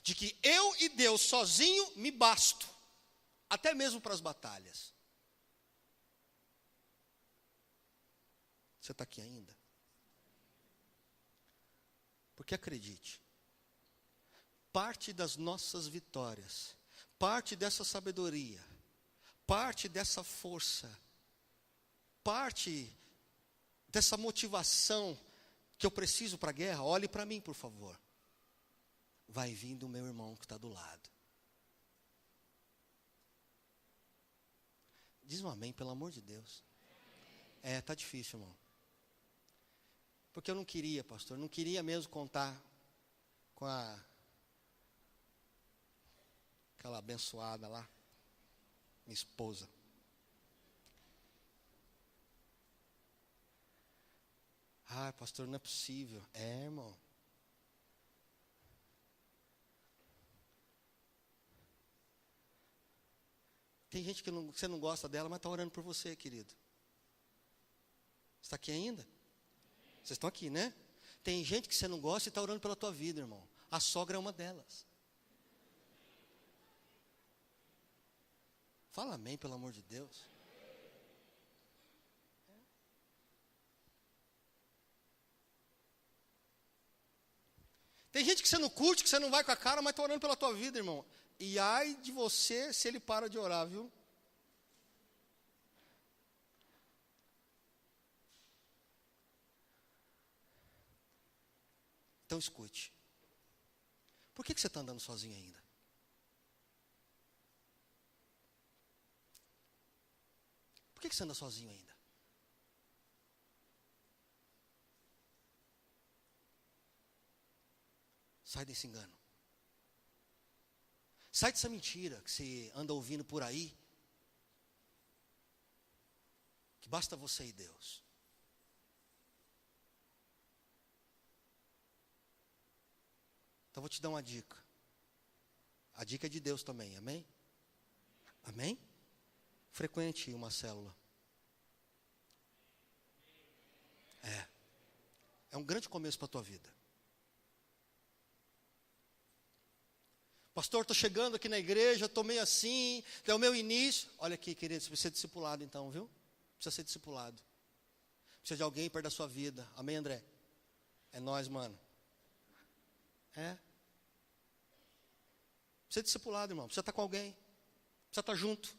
de que eu e Deus sozinho me basto, até mesmo para as batalhas. Você está aqui ainda? Porque acredite, parte das nossas vitórias, parte dessa sabedoria, parte dessa força, parte dessa motivação que eu preciso para a guerra, olhe para mim, por favor, vai vir do meu irmão que está do lado. Diz um amém, pelo amor de Deus. Está difícil, irmão. Porque eu não queria, pastor, não queria mesmo contar com aquela abençoada lá, minha esposa. Ah, pastor, não é possível. Irmão. Tem gente que você não gosta dela, mas está orando por você, querido. Você está aqui ainda? Vocês estão aqui, né? Tem gente que você não gosta e está orando pela tua vida, irmão. A sogra é uma delas. Fala amém, pelo amor de Deus. Tem gente que você não curte, que você não vai com a cara, mas está orando pela tua vida, irmão. E ai de você se ele para de orar, viu? Então escute. Por que você está andando sozinho ainda? Por que você anda sozinho ainda? Sai desse engano. Sai dessa mentira que você anda ouvindo por aí. Que basta você e Deus. Então vou te dar uma dica. A dica é de Deus também, amém? Amém? Frequente uma célula. É um grande começo para a tua vida. Pastor, estou chegando aqui na igreja, estou meio assim, é o meu início. Olha aqui, querido, você precisa ser discipulado então, viu? Precisa ser discipulado. Precisa de alguém perto da sua vida. Amém, André? É nós, mano. Precisa ser discipulado, irmão. Precisa estar com alguém. Precisa estar junto.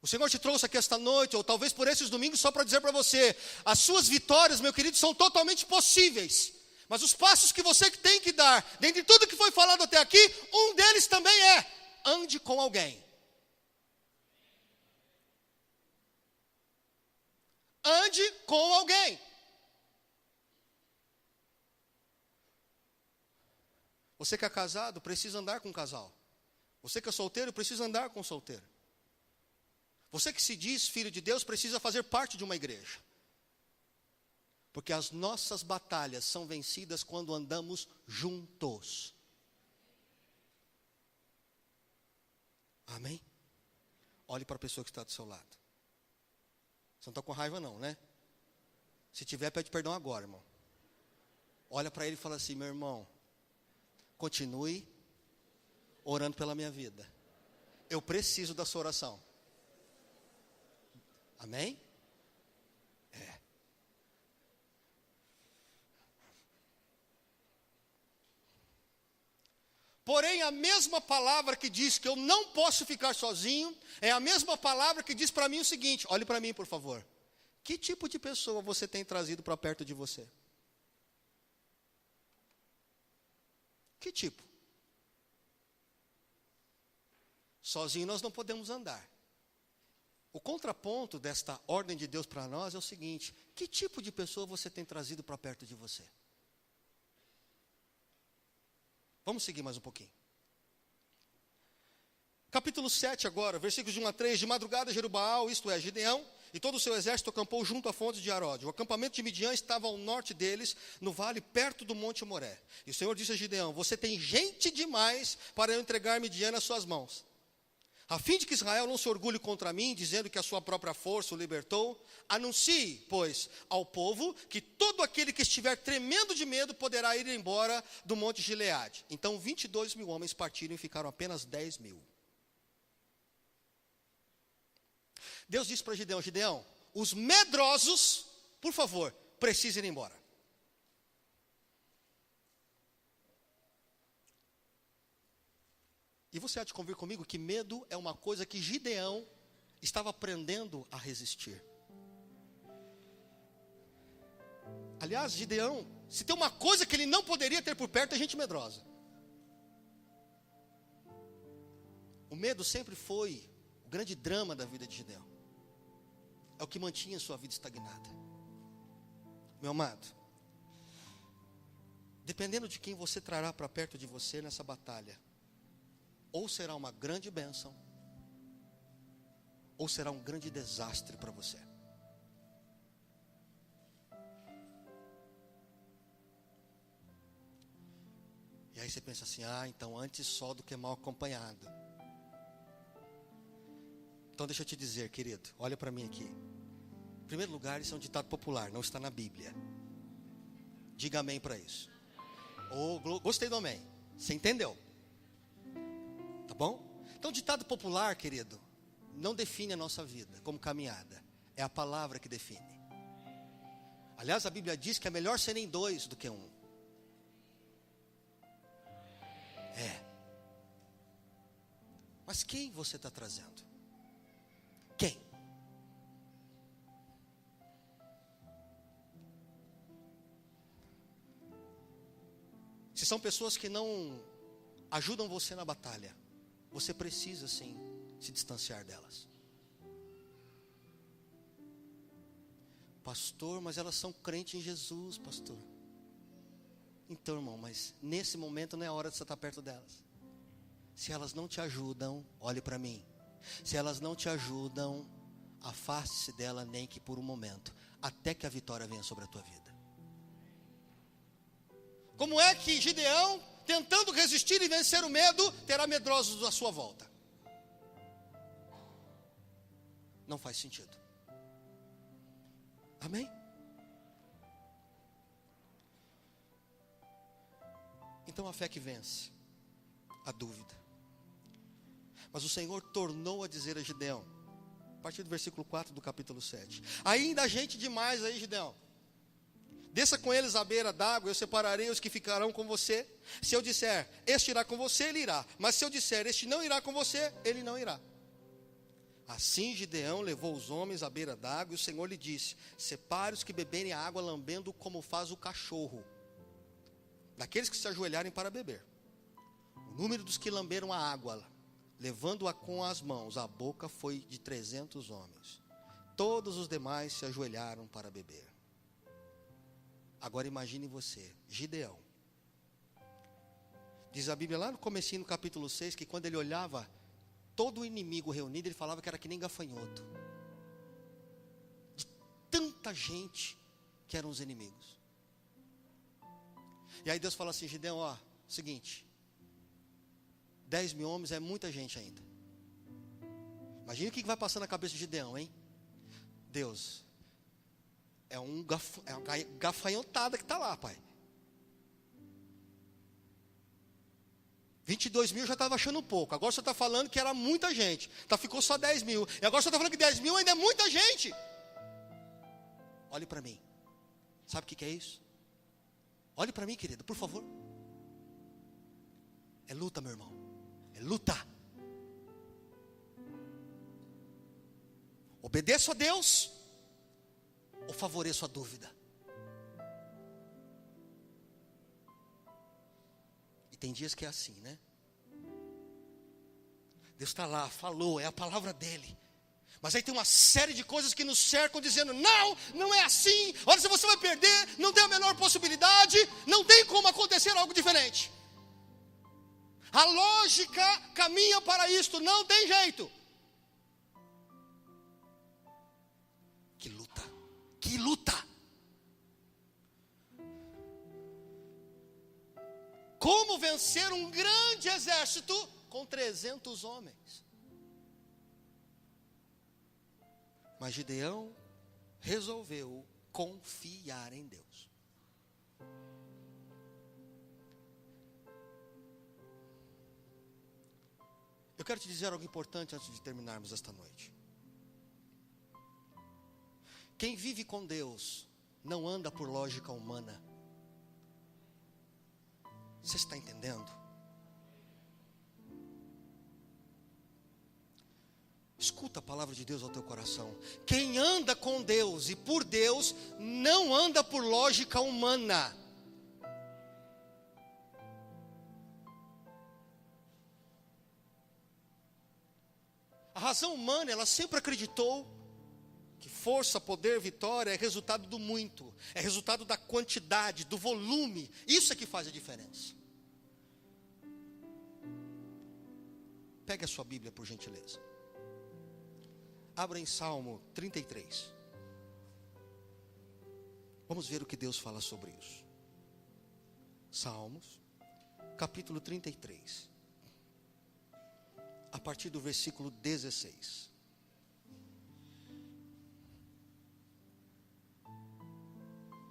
O Senhor te trouxe aqui esta noite, ou talvez por esses domingos, só para dizer para você, as suas vitórias, meu querido, são totalmente possíveis. Mas os passos que você tem que dar, dentre tudo que foi falado até aqui, um deles também é, ande com alguém. Ande com alguém. Você que é casado, precisa andar com um casal. Você que é solteiro, precisa andar com um solteiro. Você que se diz filho de Deus, precisa fazer parte de uma igreja. Porque as nossas batalhas são vencidas quando andamos juntos. Amém? Olhe para a pessoa que está do seu lado. Você não está com raiva não, né? Se tiver, pede perdão agora, irmão. Olha para ele e fala assim, meu irmão, continue orando pela minha vida. Eu preciso da sua oração. Amém? Porém, a mesma palavra que diz que eu não posso ficar sozinho, é a mesma palavra que diz para mim o seguinte, olhe para mim, por favor. Que tipo de pessoa você tem trazido para perto de você? Que tipo? Sozinho nós não podemos andar. O contraponto desta ordem de Deus para nós é o seguinte, que tipo de pessoa você tem trazido para perto de você? Vamos seguir mais um pouquinho. Capítulo 7 agora, versículos de 1 a 3. De madrugada, Jerubaal, isto é, Gideão, e todo o seu exército acampou junto à fonte de Aróde. O acampamento de Midian estava ao norte deles, no vale, perto do monte Moré. E o Senhor disse a Gideão, você tem gente demais para eu entregar Midian nas suas mãos. A fim de que Israel não se orgulhe contra mim, dizendo que a sua própria força o libertou, anuncie, pois, ao povo que todo aquele que estiver tremendo de medo poderá ir embora do monte Gileade. Então 22.000 homens partiram e ficaram apenas 10.000. Deus disse para Gideão: Gideão, os medrosos, por favor, precisam ir embora. E você há de convir comigo que medo é uma coisa que Gideão estava aprendendo a resistir. Aliás, Gideão, se tem uma coisa que ele não poderia ter por perto, é gente medrosa. O medo sempre foi o grande drama da vida de Gideão. É o que mantinha sua vida estagnada. Meu amado, dependendo de quem você trará para perto de você nessa batalha, ou será uma grande bênção, ou será um grande desastre para você. E aí você pensa assim: então antes só do que mal acompanhado. Então deixa eu te dizer, querido, olha para mim aqui. Em primeiro lugar, isso é um ditado popular, não está na Bíblia. Diga amém para isso. Gostei do amém. Você entendeu? Tá bom? Então, ditado popular, querido, não define a nossa vida como caminhada. É a palavra que define. Aliás, a Bíblia diz que é melhor serem dois do que um. Mas quem você está trazendo? Quem? Se são pessoas que não ajudam você na batalha, você precisa sim se distanciar delas. Pastor, mas elas são crentes em Jesus, pastor. Então, irmão, mas nesse momento não é hora de você estar perto delas. Se elas não te ajudam, olhe para mim. Se elas não te ajudam, afaste-se dela, nem que por um momento, até que a vitória venha sobre a tua vida. Como é que Gideão, tentando resistir e vencer o medo, terá medrosos à sua volta? Não faz sentido. Amém? Então a fé que vence a dúvida. Mas o Senhor tornou a dizer a Gideão, a partir do versículo 4 do capítulo 7: ainda há gente demais aí, Gideão. Desça com eles à beira d'água, eu separarei os que ficarão com você. Se eu disser, este irá com você, ele irá. Mas se eu disser, este não irá com você, ele não irá. Assim Gideão levou os homens à beira d'água, e o Senhor lhe disse: separe os que beberem a água lambendo como faz o cachorro, daqueles que se ajoelharem para beber. O número dos que lamberam a água, levando-a com as mãos à boca, foi de 300 homens. Todos os demais se ajoelharam para beber. Agora imagine você, Gideão. Diz a Bíblia lá no comecinho, no capítulo 6, que quando ele olhava todo o inimigo reunido, ele falava que era que nem gafanhoto. De tanta gente que eram os inimigos. E aí Deus fala assim: Gideão, seguinte, 10.000 homens é muita gente ainda. Imagina o que vai passar na cabeça de Gideão, hein? Deus, é uma gafanhotada que está lá, pai. 22.000 já estava achando pouco. Agora você está falando que era muita gente. Então ficou só 10.000. E agora você está falando que 10.000 ainda é muita gente. Olhe para mim. Sabe o que é isso? Olhe para mim, querido, por favor. É luta, meu irmão. É luta. Obedeço a Deus ou favoreço a dúvida? E tem dias que é assim, né? Deus está lá, falou, é a palavra dele. Mas aí tem uma série de coisas que nos cercam dizendo: não, não é assim. Olha, se você vai perder, não tem a menor possibilidade, não tem como acontecer algo diferente. A lógica caminha para isto, não tem jeito. Que luta, que luta. Como vencer um grande exército com 300 homens? Mas Gideão resolveu confiar em Deus. Eu quero te dizer algo importante antes de terminarmos esta noite. Quem vive com Deus não anda por lógica humana. Você está entendendo? Escuta a palavra de Deus ao teu coração. Quem anda com Deus e por Deus não anda por lógica humana. A razão humana, ela sempre acreditou que força, poder, vitória é resultado do muito, é resultado da quantidade, do volume. Isso é que faz a diferença. Pegue a sua Bíblia, por gentileza. Abra em Salmo 33. Vamos ver o que Deus fala sobre isso. Salmos, capítulo 33. A partir do versículo 16.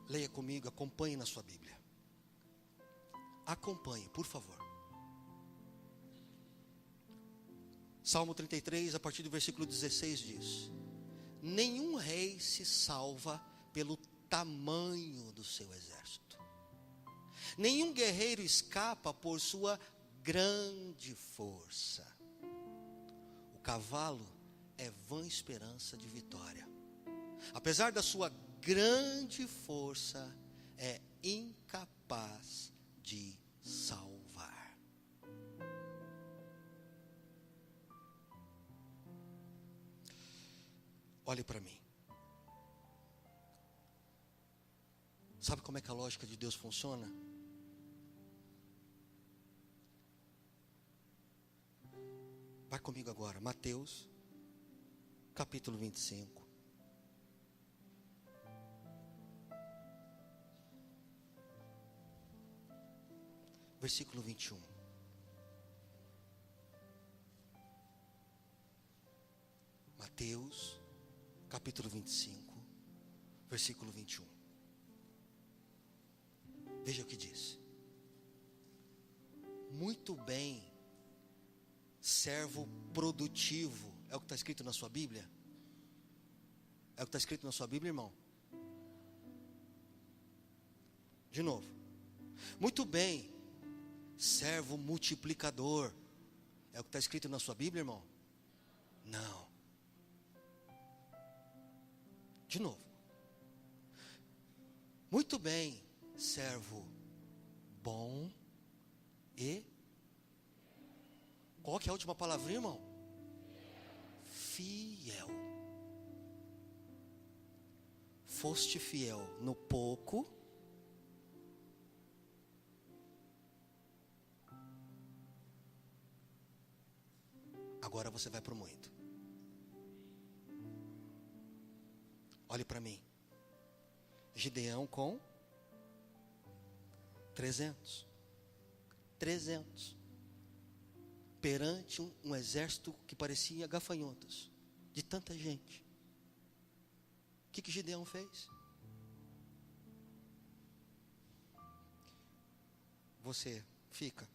Leia comigo, acompanhe na sua Bíblia. Acompanhe, por favor. Salmo 33, a partir do versículo 16 diz: nenhum rei se salva pelo tamanho do seu exército. Nenhum guerreiro escapa por sua grande força. O cavalo é vã esperança de vitória. Apesar da sua grande força, é incapaz de salvar. Olhe para mim. Sabe como é que a lógica de Deus funciona? Vai comigo agora, Mateus, capítulo 25. Versículo 21. Mateus, capítulo 25, versículo 21. Veja o que diz. Muito bem, servo produtivo. É o que está escrito na sua Bíblia? É o que está escrito na sua Bíblia, irmão? De novo. Muito bem, servo multiplicador. É o que está escrito na sua Bíblia, irmão? Não. De novo. Muito bem, servo bom e... Qual que é a última palavrinha, irmão? Fiel. Foste fiel no pouco, agora você vai para o muito. Olhe para mim. Gideão com 300. Perante um exército que parecia gafanhotos, de tanta gente. O que Gideão fez? Você fica.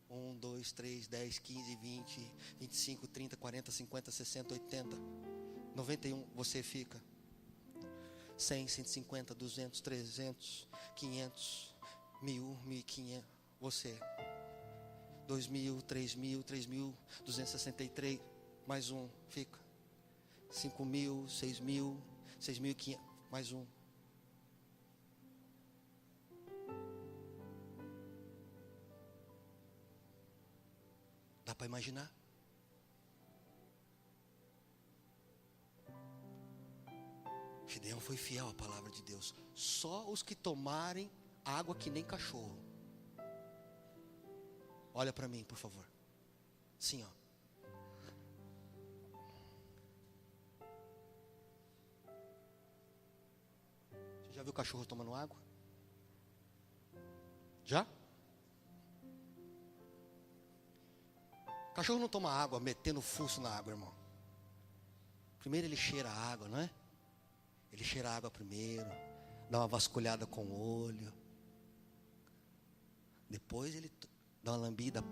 1, 2, 3, 10, 15, 20, 25, 30, 40, 50, 60, 80, 91, você fica. 100, 150, 200, 300, 500, 1.000, 1.500, você. 2.000, 3.000, 3.263, mais um, fica. 5.000, 6.000, 6.500, mais um. Dá para imaginar? Gideão foi fiel à palavra de Deus. Só os que tomarem água que nem cachorro. Olha para mim, por favor. Sim, ó. Você já viu cachorro tomando água? Já? Cachorro não toma água metendo fuço na água, irmão. Primeiro ele cheira a água, não é? Ele cheira a água primeiro, dá uma vasculhada com o olho. Depois ele dá uma lambida,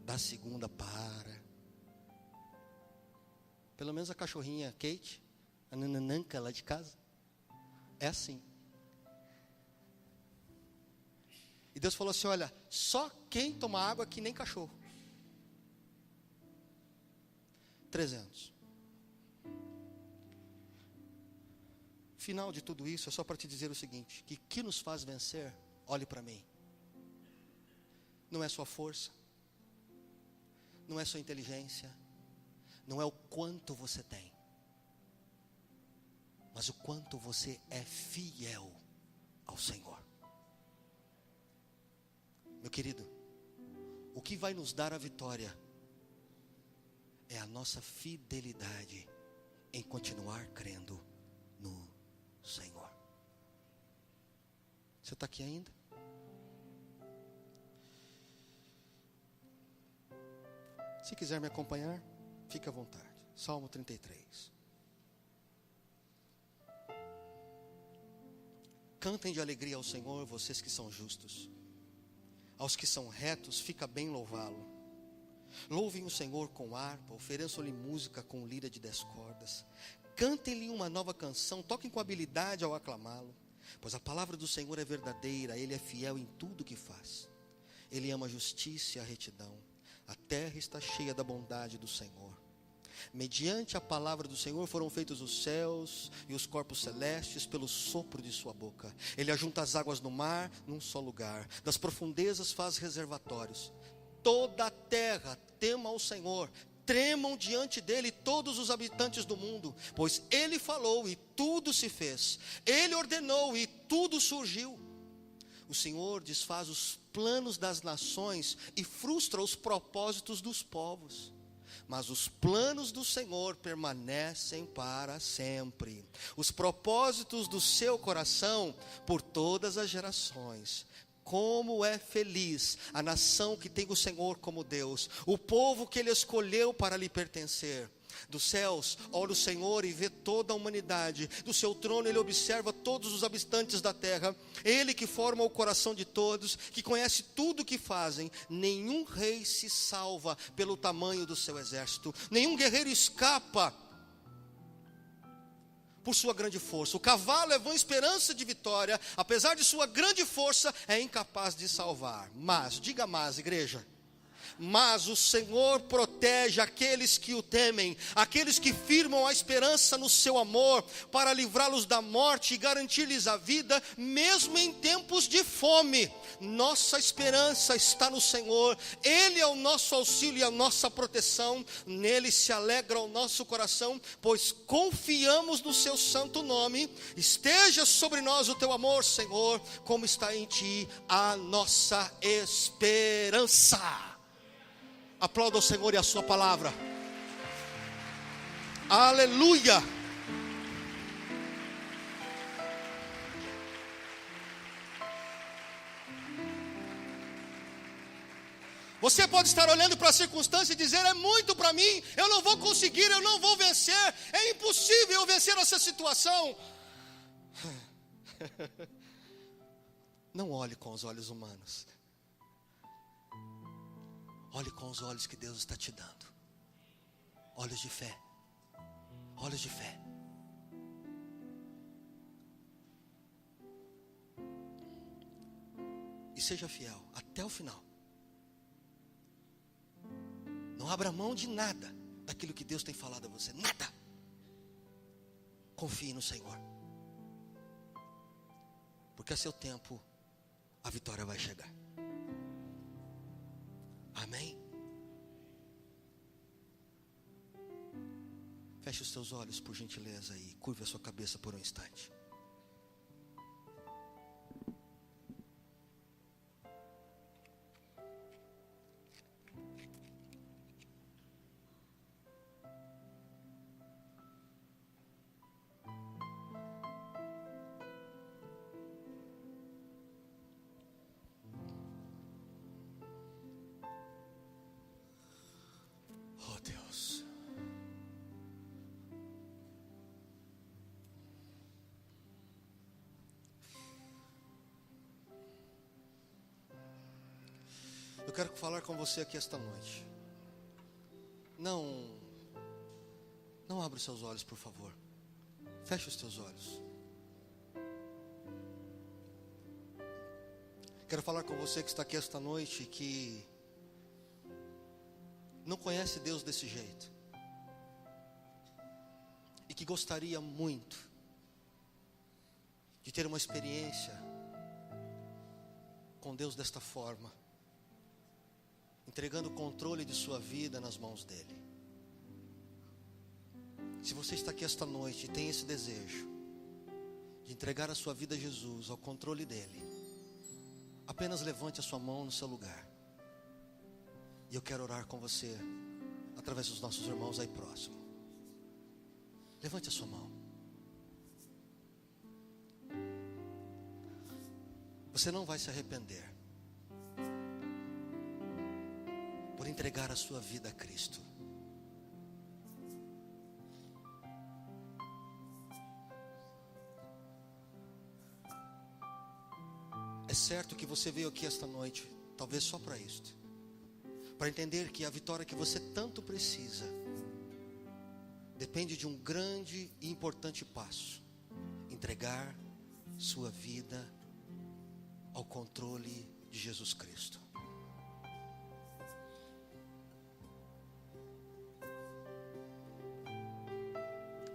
dá a segunda, Pelo menos a cachorrinha Kate, a nanananca lá de casa, é assim. E Deus falou assim, olha, só quem toma água que nem cachorro. 300. Final de tudo isso é só para te dizer o seguinte, que nos faz vencer, olhe para mim. Não é sua força, não é sua inteligência, não é o quanto você tem, mas o quanto você é fiel ao Senhor. Meu querido, o que vai nos dar a vitória é a nossa fidelidade em continuar crendo no Senhor. Você está aqui ainda? Se quiser me acompanhar, fique à vontade. Salmo 33. Cantem de alegria ao Senhor, vocês que são justos. Aos que são retos, fica bem louvá-lo. Louvem o Senhor com harpa, ofereçam-lhe música com lira de 10 cordas. Cantem-lhe uma nova canção, toquem com habilidade ao aclamá-lo. Pois a palavra do Senhor é verdadeira, Ele é fiel em tudo que faz. Ele ama a justiça e a retidão. A terra está cheia da bondade do Senhor. Mediante a palavra do Senhor foram feitos os céus e os corpos celestes pelo sopro de sua boca. Ele ajunta as águas no mar num só lugar. Das profundezas faz reservatórios. Toda a terra tema ao Senhor. Tremam diante dele todos os habitantes do mundo. Pois ele falou e tudo se fez. Ele ordenou e tudo surgiu. O Senhor desfaz os planos das nações e frustra os propósitos dos povos. Mas os planos do Senhor permanecem para sempre. Os propósitos do seu coração por todas as gerações. Como é feliz a nação que tem o Senhor como Deus, o povo que Ele escolheu para lhe pertencer. Dos céus, olha o Senhor e vê toda a humanidade. Do seu trono Ele observa todos os habitantes da terra. Ele que forma o coração de todos, que conhece tudo o que fazem. Nenhum rei se salva pelo tamanho do seu exército. Nenhum guerreiro escapa por sua grande força. O cavalo é vã esperança de vitória. Apesar de sua grande força, é incapaz de salvar. Mas, diga mais, igreja. Mas o Senhor protege aqueles que o temem, aqueles que firmam a esperança no seu amor, para livrá-los da morte e garantir-lhes a vida, mesmo em tempos de fome. Nossa esperança está no Senhor, Ele é o nosso auxílio e a nossa proteção, nele se alegra o nosso coração, pois confiamos no seu santo nome. Esteja sobre nós o teu amor, Senhor, como está em ti a nossa esperança. Aplauda o Senhor e a sua palavra. Aleluia. Você pode estar olhando para a circunstância e dizer: é muito para mim, eu não vou conseguir, eu não vou vencer, é impossível eu vencer essa situação. Não olhe com os olhos humanos. Olhe com os olhos que Deus está te dando. Olhos de fé. Olhos de fé. E seja fiel até o final. Não abra mão de nada daquilo que Deus tem falado a você. Nada. Confie no Senhor. Porque a seu tempo a vitória vai chegar. Amém? Feche os seus olhos, por gentileza, e curve a sua cabeça por um instante. quero falar com você aqui esta noite. Não abra os seus olhos, por favor. Feche os teus olhos. Quero falar com você que está aqui esta noite e que não conhece Deus desse jeito. E que gostaria muito de ter uma experiência com Deus desta forma, entregando o controle de sua vida nas mãos dele. Se você está aqui esta noite e tem esse desejo de entregar a sua vida a Jesus, ao controle dele, apenas levante a sua mão no seu lugar. E eu quero orar com você através dos nossos irmãos aí próximo. Levante a sua mão. Você não vai se arrepender por entregar a sua vida a Cristo. É certo que você veio aqui esta noite, talvez só para isto, para entender que a vitória que você tanto precisa depende de um grande e importante passo: entregar sua vida ao controle de Jesus Cristo.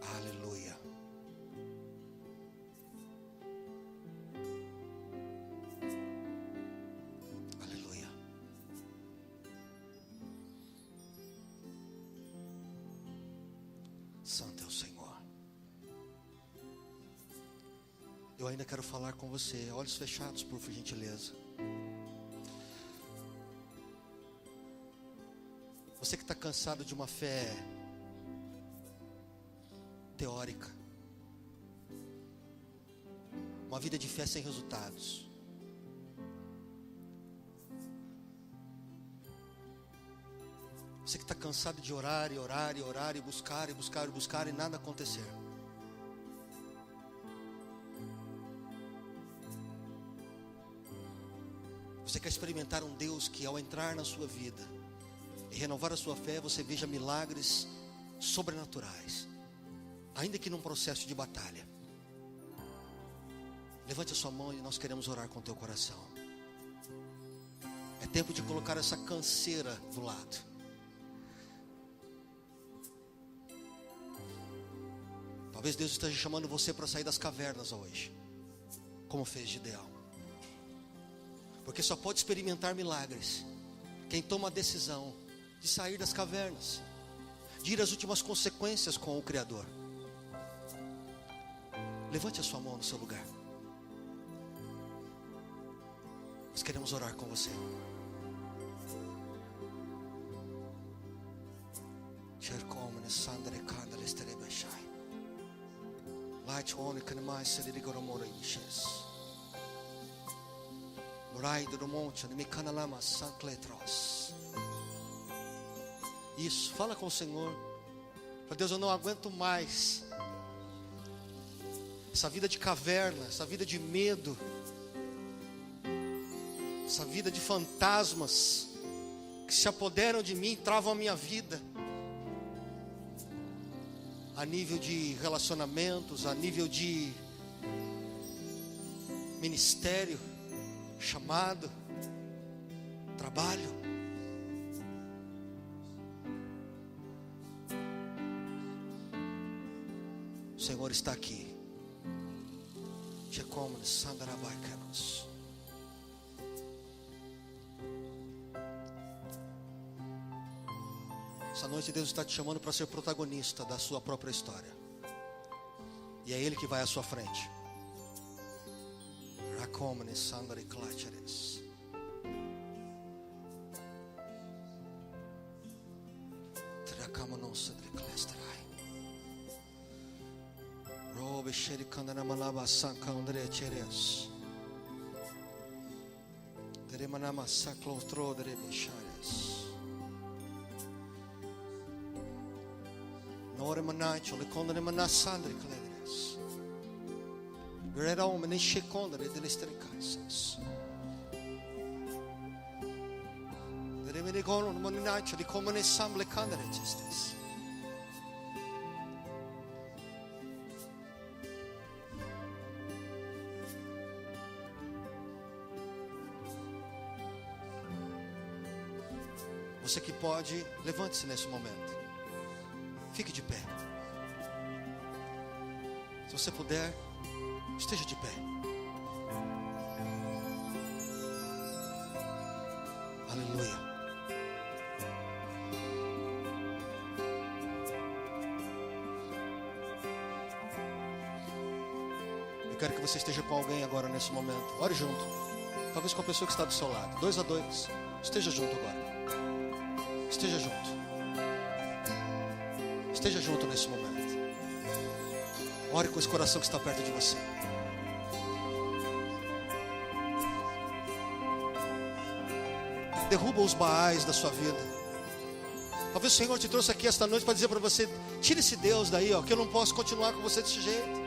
Aleluia. Aleluia. Santo é o Senhor. Eu ainda quero falar com você. Olhos fechados, por gentileza. Você que está cansado de uma fé teórica, uma vida de fé sem resultados. Você que está cansado de orar e orar e orar e buscar e buscar e buscar e nada acontecer. Você quer experimentar um Deus que, ao entrar na sua vida e renovar a sua fé, você veja milagres sobrenaturais, ainda que num processo de batalha. Levante a sua mão e nós queremos orar com o teu coração. É tempo de colocar essa canseira do lado. Talvez Deus esteja chamando você para sair das cavernas hoje, como fez Gideão. Porque só pode experimentar milagres quem toma a decisão de sair das cavernas, de ir às últimas consequências com o Criador. Levante a sua mão no seu lugar. Nós queremos orar com você. Isso, fala com o Senhor. Para Deus, eu não aguento mais essa vida de caverna, essa vida de medo, essa vida de fantasmas que se apoderam de mim, travam a minha vida, a nível de relacionamentos, a nível de ministério, chamado, trabalho. O Senhor está aqui. Essa noite Deus está te chamando para ser protagonista da sua própria história. E é Ele que vai à sua frente. Você que pode, levante-se nesse momento. Fique de pé. Se você puder, esteja de pé. Aleluia. Eu quero que você esteja com alguém agora nesse momento. Ore junto. Talvez com a pessoa que está do seu lado. 2 a 2. Esteja junto agora. Esteja junto. Esteja junto nesse momento. Ore com esse coração que está perto de você. Derruba os baais da sua vida. Talvez o Senhor te trouxe aqui esta noite para dizer para você: tire esse Deus daí, ó, que eu não posso continuar com você desse jeito.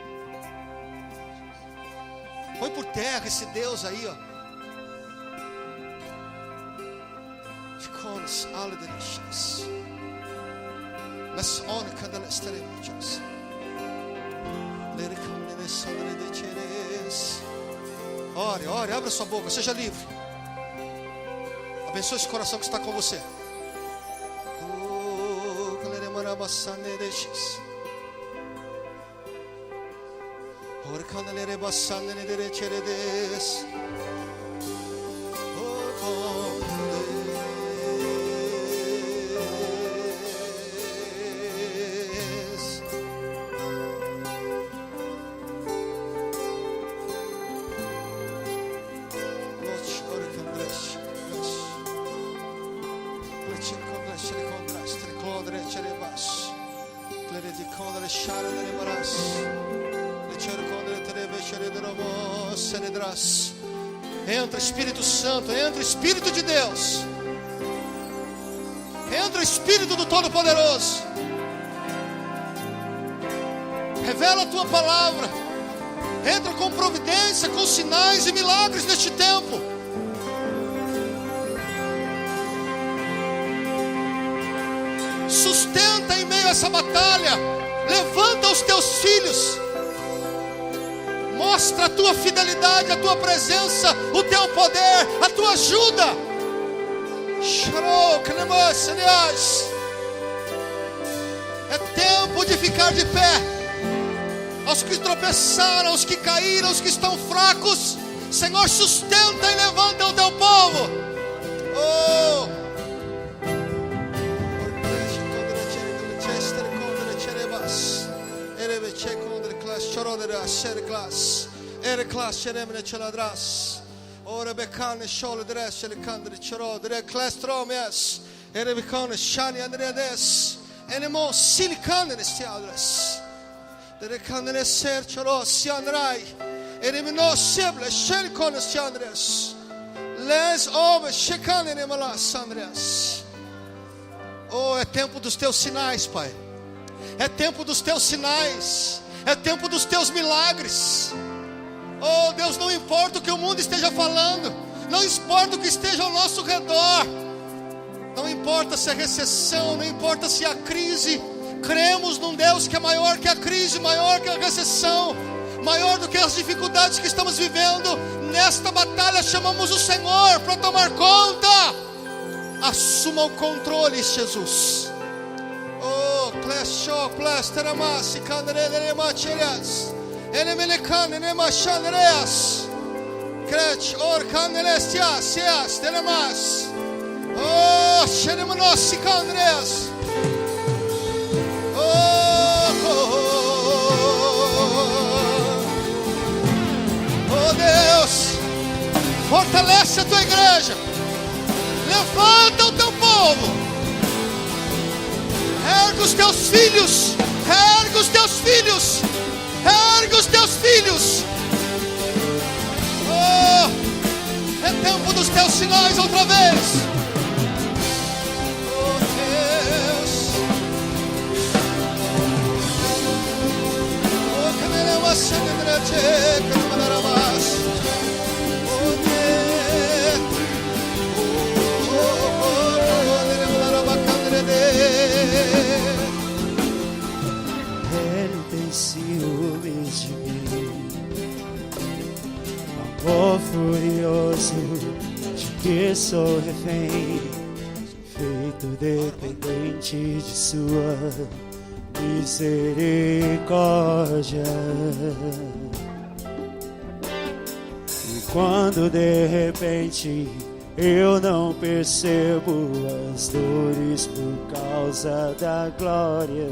Põe por terra esse Deus aí, ó. Ore, ore, abra sua boca, seja livre. Abençoe esse coração que está com você. Entra Espírito Santo, entra Espírito de Deus, entra Espírito do Todo-Poderoso. Revela a tua palavra. Entra com providência, com sinais e milagres neste tempo. Sustenta em meio a essa batalha. Levanta os teus filhos. Mostra a tua fidelidade, a tua presença, o teu poder, a tua ajuda. É tempo de ficar de pé. Aos que tropeçaram, aos que caíram, aos que estão fracos, Senhor, sustenta e levanta o teu povo. Oh! Oh, é tempo dos teus sinais, Pai. É tempo dos teus sinais. É tempo dos teus milagres. Oh Deus, não importa o que o mundo esteja falando, não importa o que esteja ao nosso redor, não importa se é recessão, não importa se é crise. Cremos num Deus que é maior que a crise, maior que a recessão, maior do que as dificuldades que estamos vivendo. Nesta batalha chamamos o Senhor para tomar conta. Assuma o controle, Jesus. Oh, klesho, klesterama, sikandere macherias. Enemelekane nemachandreas. Krech orkanelestias, seas, tenemas. Oh, xeremonos sikandreas. Oh Deus, fortalece a tua igreja. Levanta o teu povo. Ergue os teus filhos. Ergue os teus filhos. Ergue os teus filhos. Oh, é tempo dos teus sinais outra vez. Oh Deus. Oh, que me leva a ser de que não me dará mais. Oh Deus. Oh, oh, oh. Oh, furioso, de que sou refém, feito dependente de sua misericórdia. E quando de repente eu não percebo as dores por causa da glória,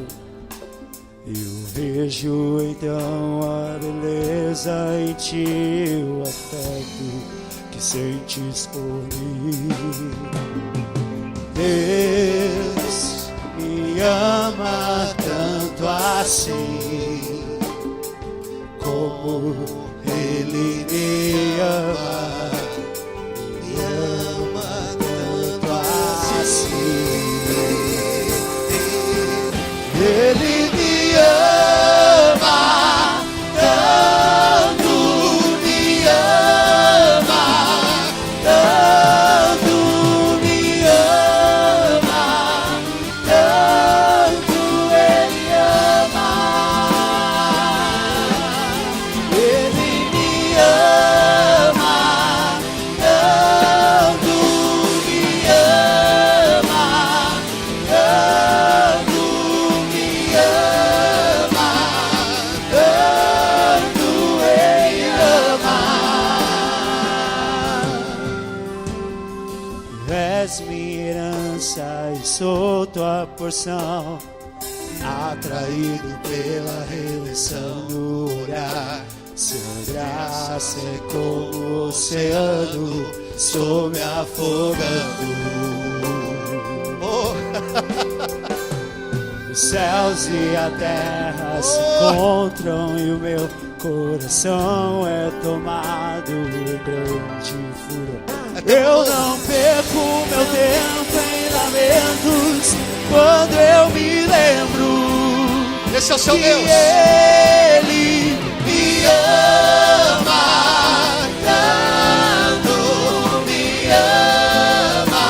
eu vejo então a beleza em ti, o afeto que sentes por mim. Deus me ama tanto assim, como Ele me ama. Me ama tanto assim. Ele me ama tanto, me ama tanto, me ama tanto, Ele ama. Ele me ama tanto, me ama tanto, me ama tanto, Ele ama. És minha herança e sou tua porção, atraído pela redenção do olhar. Sua graça é como o oceano, estou me afogando. Os céus e a terra se encontram e o meu coração é tomado em grande furor. Eu não perco meu tempo em lamentos quando eu me lembro. Esse é o seu que Deus. Ele me ama tanto, me ama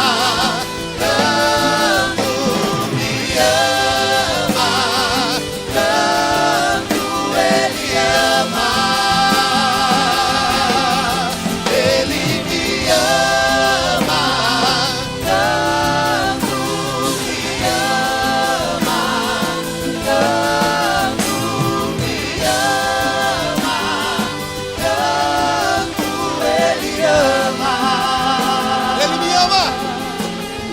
tanto, me ama tanto, Ele ama. Ele me ama tanto, me ama tanto, me ama tanto, Ele ama. Ele me ama.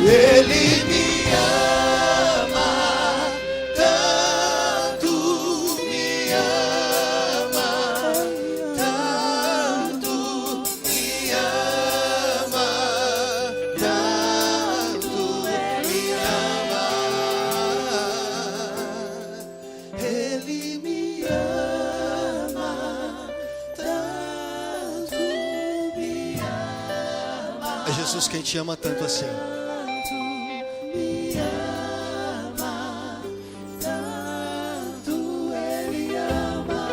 Ele me ama tanto, me ama tanto, me ama tanto, Ele ama. Ele me ama tanto, me ama. É Jesus quem te ama tanto assim. Me ama tanto, Ele ama.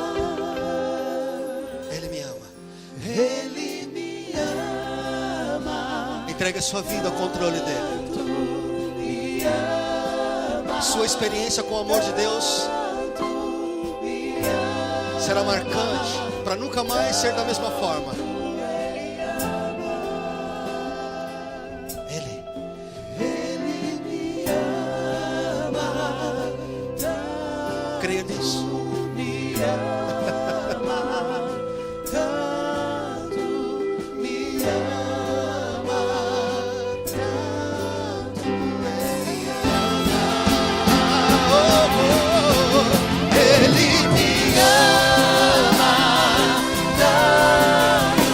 Ele me ama. Ele me ama. Entregue a sua vida ao controle dele. Me ama. Sua experiência com o amor de Deus será marcante para nunca mais ser da mesma forma. Ele. Ele me ama tanto. Creia nisso. Me ama tanto, me ama tanto, Ele ama. Ele me ama tanto,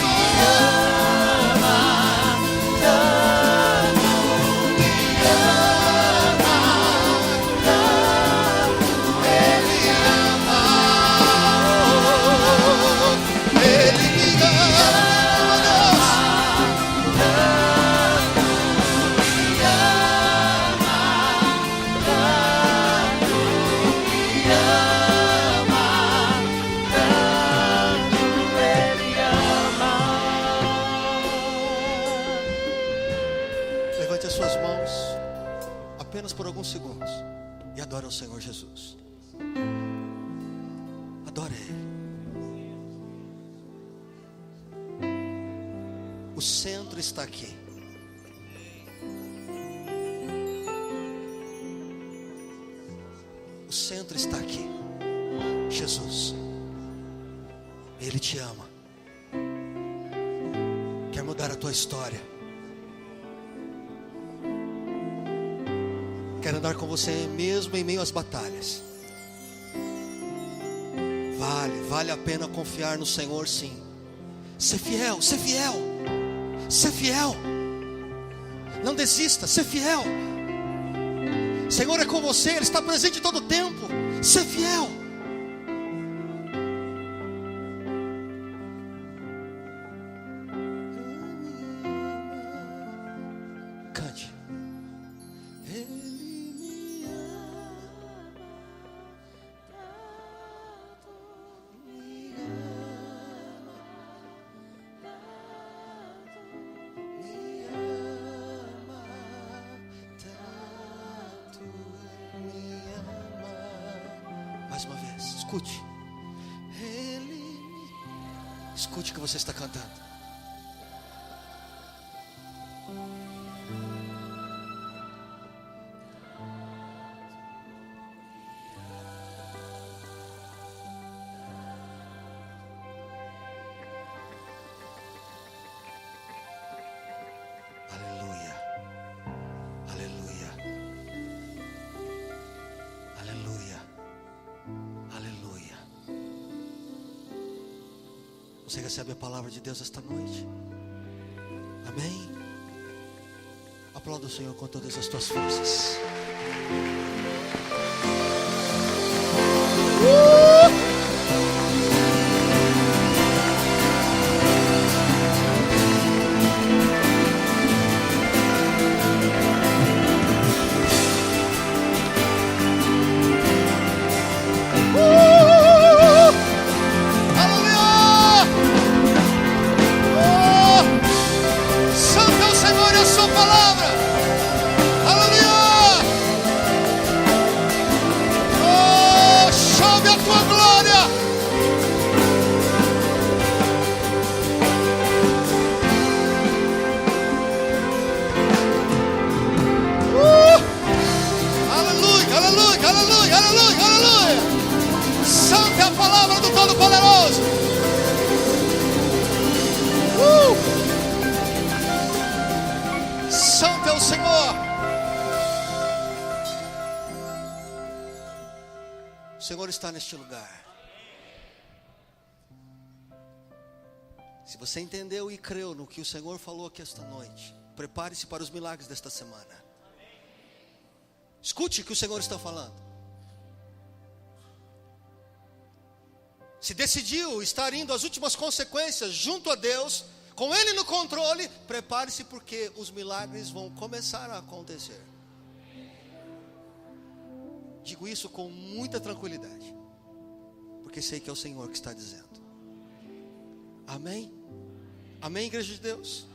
me ama tanto, me ama tanto, Ele ama. Ele me Levante as suas mãos apenas por alguns segundos e adore ao Senhor Jesus. Adore Ele. O centro está aqui. O centro está aqui. Jesus. Ele te ama. Quer mudar a tua história. Quer andar com você mesmo em meio às batalhas. Vale a pena confiar no Senhor, sim. Ser fiel, ser fiel. Ser fiel. Não desista, ser fiel. O Senhor é com você, Ele está presente todo o tempo. Ser fiel. Cante. Mais uma vez, escute. Escute o que você está cantando. Aleluia. Aleluia. Aleluia. Aleluia. Você recebe a palavra de Deus esta noite? Amém? Aplauda o Senhor com todas as tuas forças. Santo é o Senhor. O Senhor está neste lugar. Se você entendeu e creu no que o Senhor falou aqui esta noite, prepare-se para os milagres desta semana. Escute o que o Senhor está falando. Se decidiu estar indo às últimas consequências junto a Deus, com Ele no controle, prepare-se porque os milagres vão começar a acontecer. Digo isso com muita tranquilidade, porque sei que é o Senhor que está dizendo. Amém? Amém, igreja de Deus?